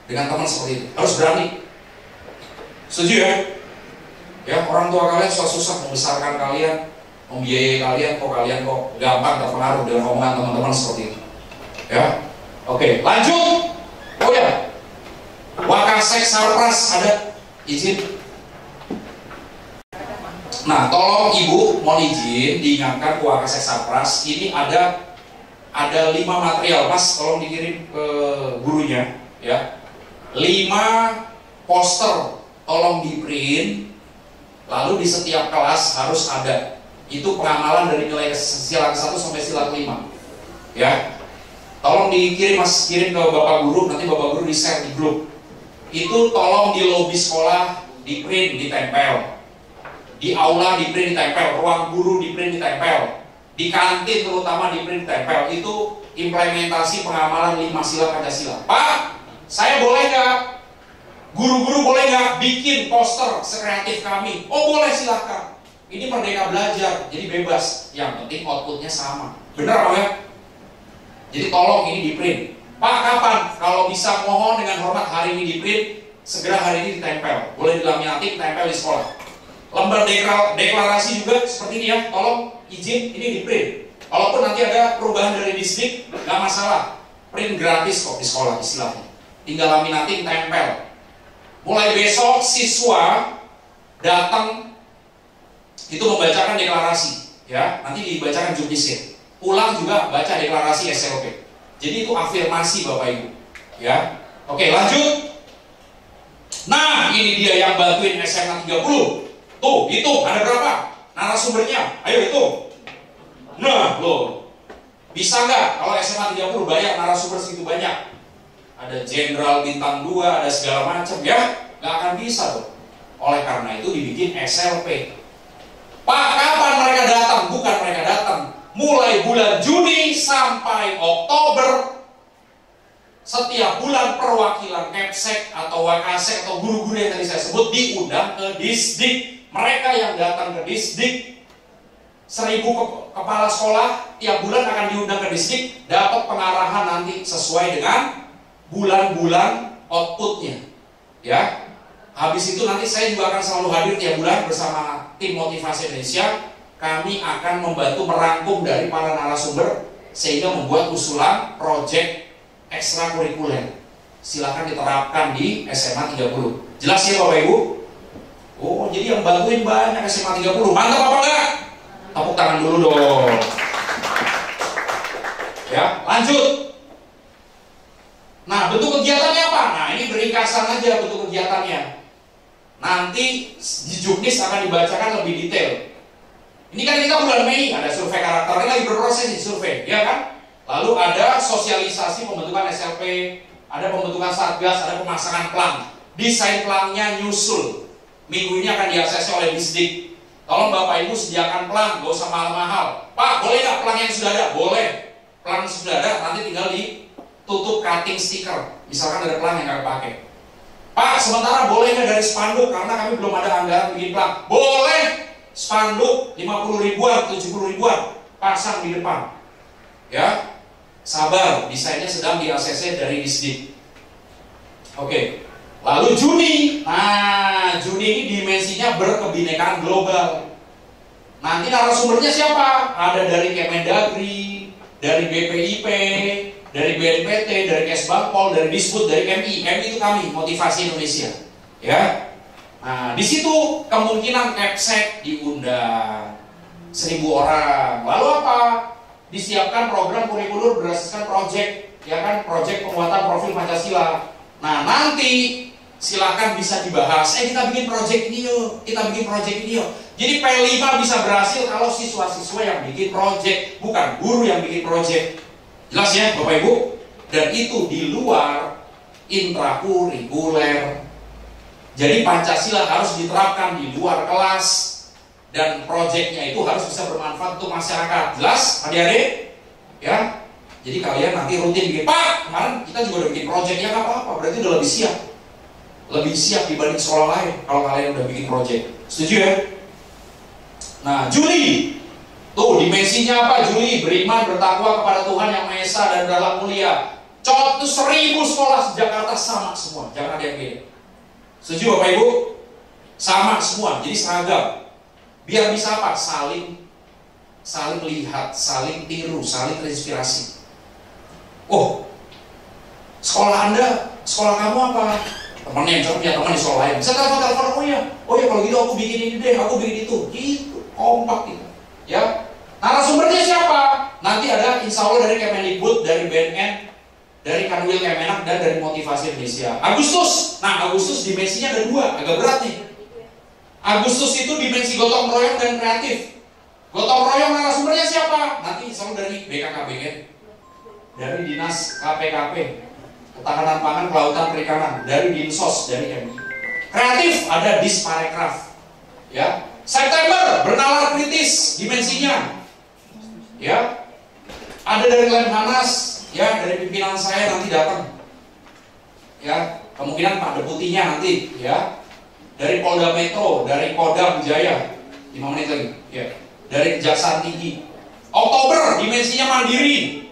dengan teman seperti itu. Harus berani. Setuju ya? Ya, orang tua kalian susah membesarkan kalian, membiayai kalian, kok gampang terpengaruh dengan omongan teman-teman seperti itu. Ya, oke, lanjut. Oh ya, Wakasek Sarpras ada izin. Nah, tolong Ibu mohon izin diingatkan ke Wakasek Sarpras, ini ada 5 material, Mas, tolong dikirim ke gurunya, ya. 5 poster, tolong di print. Lalu di setiap kelas harus ada. Itu pengamalan dari nilai sila ke-1 sampai sila ke-5. Ya. Tolong dikirim, Mas, kirim ke Bapak Guru, nanti Bapak Guru di-share di grup. Itu tolong di lobi sekolah di print, ditempel. Di aula di print, ditempel. Ruang guru di print, ditempel. Di kantin terutama di print, ditempel. Itu implementasi pengamalan 5 sila Pancasila. Pak, saya boleh nggak? Guru-guru boleh nggak bikin poster sekreatif kami? Oh boleh, silahkan. Ini Merdeka Belajar, jadi bebas. Yang penting outputnya sama. Benar apa ya? Jadi tolong ini di print. Pak, kapan? Kalau bisa mohon dengan hormat hari ini di print, segera hari ini ditempel. Boleh dilaminatik, tempel di sekolah. Lembar deklarasi juga seperti ini ya. Tolong izin ini di print. Walaupun nanti ada perubahan dari Disdik, nggak masalah. Print gratis kok di sekolah istilahnya. Tinggal laminating, tempel. Mulai besok siswa datang itu membacakan deklarasi, ya. Nanti dibacakan judicial. Pulang juga baca deklarasi SLP. Jadi itu afirmasi Bapak Ibu, ya. Oke, lanjut. Nah, ini dia yang bantuin SMA 30. Tuh, hitung ada berapa narasumbernya? Ayo hitung. Nah, loh. Bisa nggak kalau SMA 30 bayar narasumber segitu banyak? Ada jenderal bintang 2, ada segala macam, ya? Nggak akan bisa tuh. Oleh karena itu dibikin SLP. Pak, kapan mereka datang? Bukan mereka datang. Mulai bulan Juni sampai Oktober, setiap bulan perwakilan Kepsek atau Wakasek atau guru-guru yang tadi saya sebut diundang ke Disdik. Mereka yang datang ke Disdik, 1000 kepala sekolah tiap bulan akan diundang ke Disdik, dapat pengarahan nanti sesuai dengan bulan-bulan outputnya, ya. Habis itu nanti saya juga akan selalu hadir tiap bulan bersama tim Motivasi Indonesia. Kami akan membantu merangkum dari para narasumber sehingga membuat usulan proyek ekstrakurikuler. Silakan diterapkan di SMA 30. Jelas ya Bapak Ibu? Oh, jadi yang bantuin banyak SMA 30. Mantap apa enggak? Tepuk tangan dulu dong. Ya, lanjut. Nah, bentuk kegiatannya apa? Nah, ini beringkasan aja bentuk kegiatannya. Nanti di Juknis akan dibacakan lebih detail. Ini kan kita bulan Mei, ada survei karakter, ini lagi berproses di survei, ya kan? Lalu ada sosialisasi pembentukan SLP, ada pembentukan satgas, ada pemasangan plan. Desain plannya nyusul. Minggu ini akan diakses oleh Disdik. Tolong Bapak Ibu sediakan plan, gak usah mahal-mahal. Pak, boleh nggak plan yang sudah ada? Boleh. Plan sudah ada, nanti tinggal ditutup cutting stiker. Misalkan ada plan yang nggak pakai. Pak, sementara boleh nggak dari spanduk? Karena kami belum ada anggaran bikin plan. Boleh. Spanduk 50 ribuan, 70 ribuan pasang di depan, ya. Sabar, desainnya sedang di-ACC dari Disdik. Oke. Lalu Juni. Nah, Juni ini dimensinya berkebinekaan global. Nanti narasumbernya siapa? Ada dari Kemendagri, dari BPIP, dari BNPT, dari Kesbangpol, dari Disbud, dari MI. MI itu kami, Motivasi Indonesia, ya. Nah, di situ kemungkinan Kepsek diundang 1000 orang. Lalu apa? Disiapkan program kurikulum berdasarkan proyek, ya kan, proyek penguatan profil Pancasila. Nah, nanti silakan bisa dibahas. Kita bikin proyek ini yuk, kita bikin proyek ini yuk. Jadi P5 bisa berhasil kalau siswa-siswa yang bikin proyek, bukan guru yang bikin proyek. Jelas ya, Bapak Ibu? Dan itu di luar intrakurikuler. Jadi Pancasila harus diterapkan di luar kelas dan proyeknya itu harus bisa bermanfaat untuk masyarakat. Jelas, adik-adik? Ya. Jadi kalian nanti rutin bikin, Pak, kemarin kita juga udah bikin proyek, ya nggak apa-apa, berarti udah lebih siap. Lebih siap dibanding sekolah lain kalau kalian udah bikin proyek. Setuju ya? Nah, Juli. Tuh, dimensinya apa? Juli, beriman, bertakwa kepada Tuhan Yang Maha Esa dan dalam mulia. Cot itu 1000 sekolah Jakarta sama semua, jangan ada yang beda. Setuju Bapak Ibu? Sama semua, jadi seragam. Biar bisa apa? Saling lihat, saling tiru, saling terinspirasi. Oh, sekolah Anda, sekolah kamu apa? Temennya, misalnya punya teman di sekolah lain. Saya telepon, oh ya kalau gitu aku bikin ini deh, aku bikin itu. Gitu, kompak gitu. Ya, narasumbernya siapa? Nanti ada insya Allah dari Kemendikbud, dari BNN, dari Kanwil Kemenak, dan dari Motivasi Indonesia. Agustus, nah Agustus dimensinya ada 2, agak berat nih. Agustus itu dimensi gotong royong dan kreatif. Gotong royong narasumbernya siapa? Nanti insya Allah dari BKKBN, dari Dinas KPKP, Ketahanan Pangan, Kelautan, Perikanan, dari Dinsos, dari MI. Kreatif ada Disparekraf. Ya. September bernalar kritis dimensinya. Ya. Ada dari Lemhanas. Ya, dari pimpinan saya nanti datang. Ya, kemungkinan Pak Deputinya nanti, ya. Dari Polda Metro, dari Kodam Jaya. 5 menit lagi, ya. Dari Kejaksaan Tinggi. Oktober dimensinya mandiri.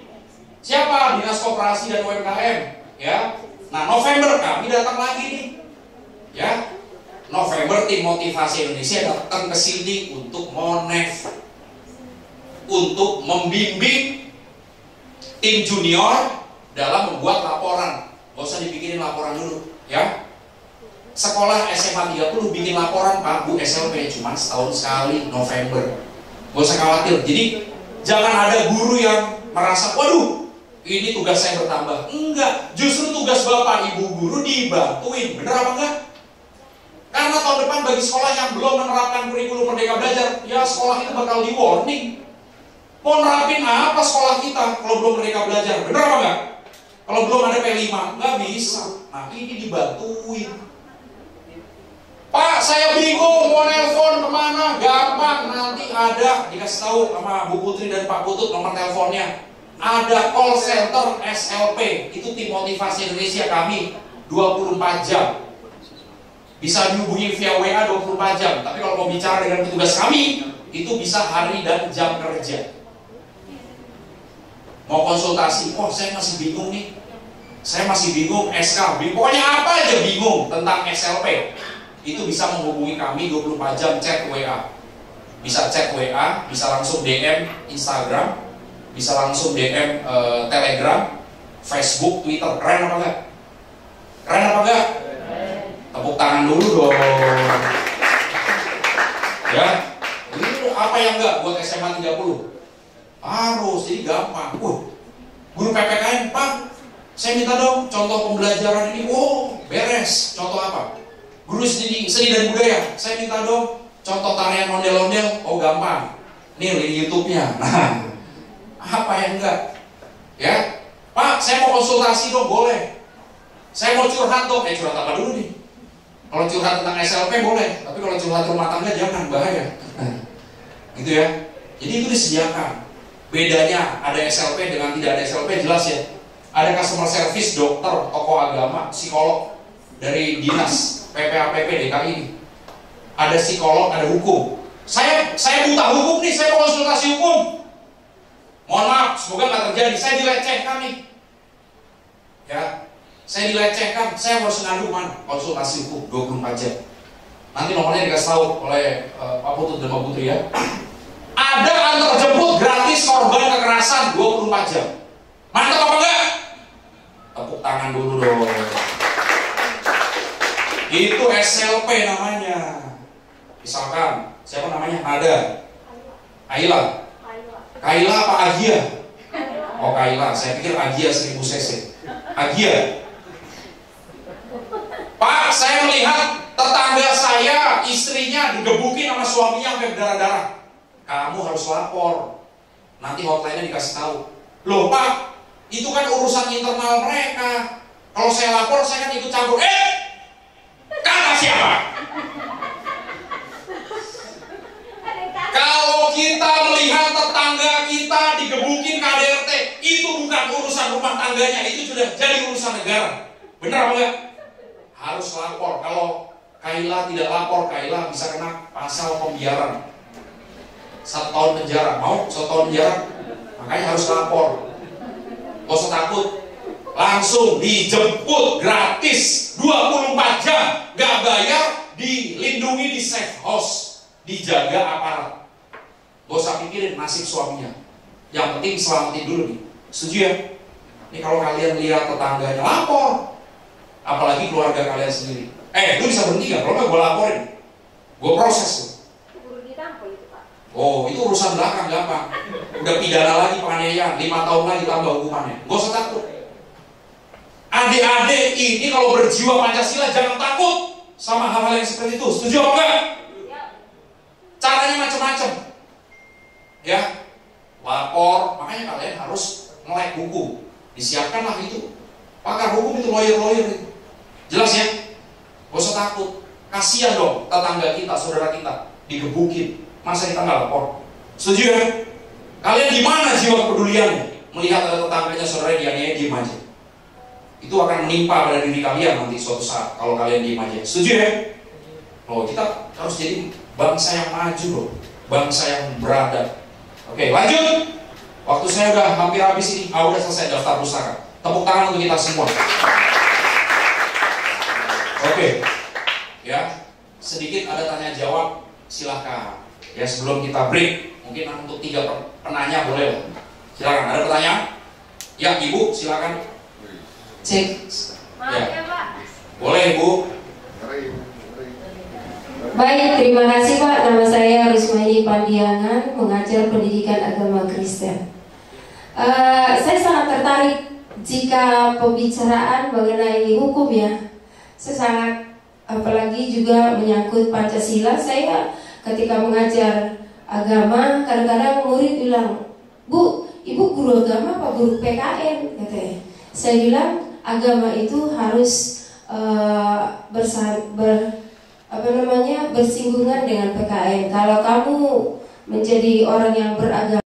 Siapa? Dinas Koperasi dan UMKM, ya. Nah, November kami datang lagi nih. Ya. November tim motivasi Indonesia datang ke sini untuk monef, untuk membimbing tim junior dalam membuat laporan. Gak usah dibikinin laporan dulu, ya. Sekolah SMA 30 bikin laporan Pak Bu SLP cuma setahun sekali November. Gak usah khawatir. Jadi jangan ada guru yang merasa, waduh, ini tugas saya bertambah. Enggak, justru tugas Bapak Ibu guru dibantuin. Bener apa enggak? Karena tahun depan bagi sekolah yang belum menerapkan kurikulum Merdeka Belajar, ya sekolah itu bakal di warning. Mau nerapin apa sekolah kita kalau belum Merdeka Belajar? Bener apa enggak? Kalau belum ada P5, nggak bisa. Nah ini dibantuin. Pak, saya bingung mau nelpon kemana? Gampang, nanti ada dikasih tahu sama Bu Putri dan Pak Putut nomor teleponnya. Ada call center SLP, itu tim motivasi Indonesia kami 24 jam. Bisa dihubungi via WA 24 jam. Tapi kalau mau bicara dengan petugas kami, itu bisa hari dan jam kerja. Mau konsultasi, oh saya masih bingung nih. Saya masih bingung SK, pokoknya apa aja bingung tentang SLP. Itu bisa menghubungi kami 24 jam chat WA. Bisa chat WA, bisa langsung DM Instagram, bisa langsung DM Telegram, Facebook, Twitter. Keren apa enggak? Keren apa enggak? Tepuk tangan dulu dong. Ya, ini apa yang enggak buat SMA 30? Harus, jadi gampang. Guru PPKN, Pak, saya minta dong contoh pembelajaran ini. Oh, beres. Contoh apa? Guru seni dan budaya, saya minta dong contoh tarian ondel-ondel. Oh, gampang. Nih link YouTube-nya. Nah, apa yang enggak? Ya, Pak, saya mau konsultasi dong, boleh. Saya mau curhat dong. Curhat apa dulu nih? Kalau curhat tentang SLP boleh, tapi kalau curhat rumah tangga jangan, bahaya. Gitu ya. Jadi itu disediakan. Bedanya ada SLP dengan tidak ada SLP jelas ya. Ada customer service, dokter, tokoh agama, psikolog dari dinas PPAPP DKI ini. Ada psikolog, ada hukum. Saya buta hukum nih, saya mau konsultasi hukum. Mohon maaf, semoga nggak terjadi. Saya dilecehkan nih. Ya, saya dilecehkan. Saya harus ngadu mana? Konsultasi hukum 24 jam. Nanti nomornya dikasih tahu oleh Pak Putut dan Pak Putri ya. Ada antar jemput gratis korban kekerasan 24 jam. Mantap apa enggak? Tepuk tangan dulu dong. Itu SLP namanya. Misalkan, siapa namanya? Ada Aila. Kaila apa Agia? Oh Kaila, saya pikir Agia 1000 cc. Agia. Pak, saya melihat tetangga saya, istrinya digebukin sama suaminya sampai berdarah-darah. Kamu harus lapor. Nanti hotline-nya dikasih tahu. Loh Pak, itu kan urusan internal mereka. Kalau saya lapor, saya kan ikut campur. Kata siapa? Kalau kita melihat tetangga kita digebukin KDRT, itu bukan urusan rumah tangganya, itu sudah jadi urusan negara. Benar apa enggak? Harus lapor. Kalau Kaila tidak lapor, Kaila bisa kena pasal pembiaran. 1 tahun penjara. Mau 1 tahun penjara? Makanya harus lapor. Gak usah takut. Langsung dijemput gratis 24 jam, gak bayar, dilindungi di safe house, dijaga aparat. Gak usah pikirin nasib suaminya. Yang penting selamatin dulu nih. Setuju ya? Ini kalau kalian lihat tetangganya, lapor. Apalagi keluarga kalian sendiri. Lu bisa berhenti gak? Kalau nggak gue laporin, gue proses tuh. Oh, itu urusan belakang, gampang. Udah pidana lagi penganiayaan, 5 tahun lagi tambah hukumannya. Gak usah takut. Adik-adik ini kalau berjiwa Pancasila jangan takut sama hal-hal yang seperti itu. Setuju apa enggak? Caranya macam-macam. Ya, lapor. Makanya kalian harus melek buku. Disiapkanlah itu. Pakar hukum itu lawyer-lawyer itu. Jelas ya? Gak usah takut. Kasihan dong tetangga kita, saudara kita digebukin. Masa kita nggak lapor? Setuju ya? Kalian gimana jiwa kepeduliannya? Melihat ada tetangganya, saudara dianiaya, diem aja. Itu akan menimpa pada diri kalian nanti suatu saat kalau kalian diem aja. Setuju ya? Oh, kita harus jadi bangsa yang maju loh, bangsa yang beradab. Oke, lanjut. Waktu saya udah hampir habis ini. Udah selesai daftar pustaka. Tepuk tangan untuk kita semua. Oke, ya. sedikit ada tanya jawab, silahkan. Ya sebelum kita break, mungkin untuk 3 penanya boleh lah. Silakan, ada pertanyaan? Ya Ibu, silakan. Cek. Maaf ya Pak. Boleh Bu. Baik, terima kasih Pak. Nama saya Rusmaini Pandiangan, mengajar pendidikan agama Kristen. Saya sangat tertarik jika pembicaraan mengenai hukum ya. Saya sangat, apalagi juga menyangkut Pancasila. Saya ketika mengajar agama, kadang-kadang murid bilang, Bu, Ibu guru agama apa guru PKN? Katanya. Saya bilang agama itu harus bersinggungan dengan PKN. Kalau kamu menjadi orang yang beragama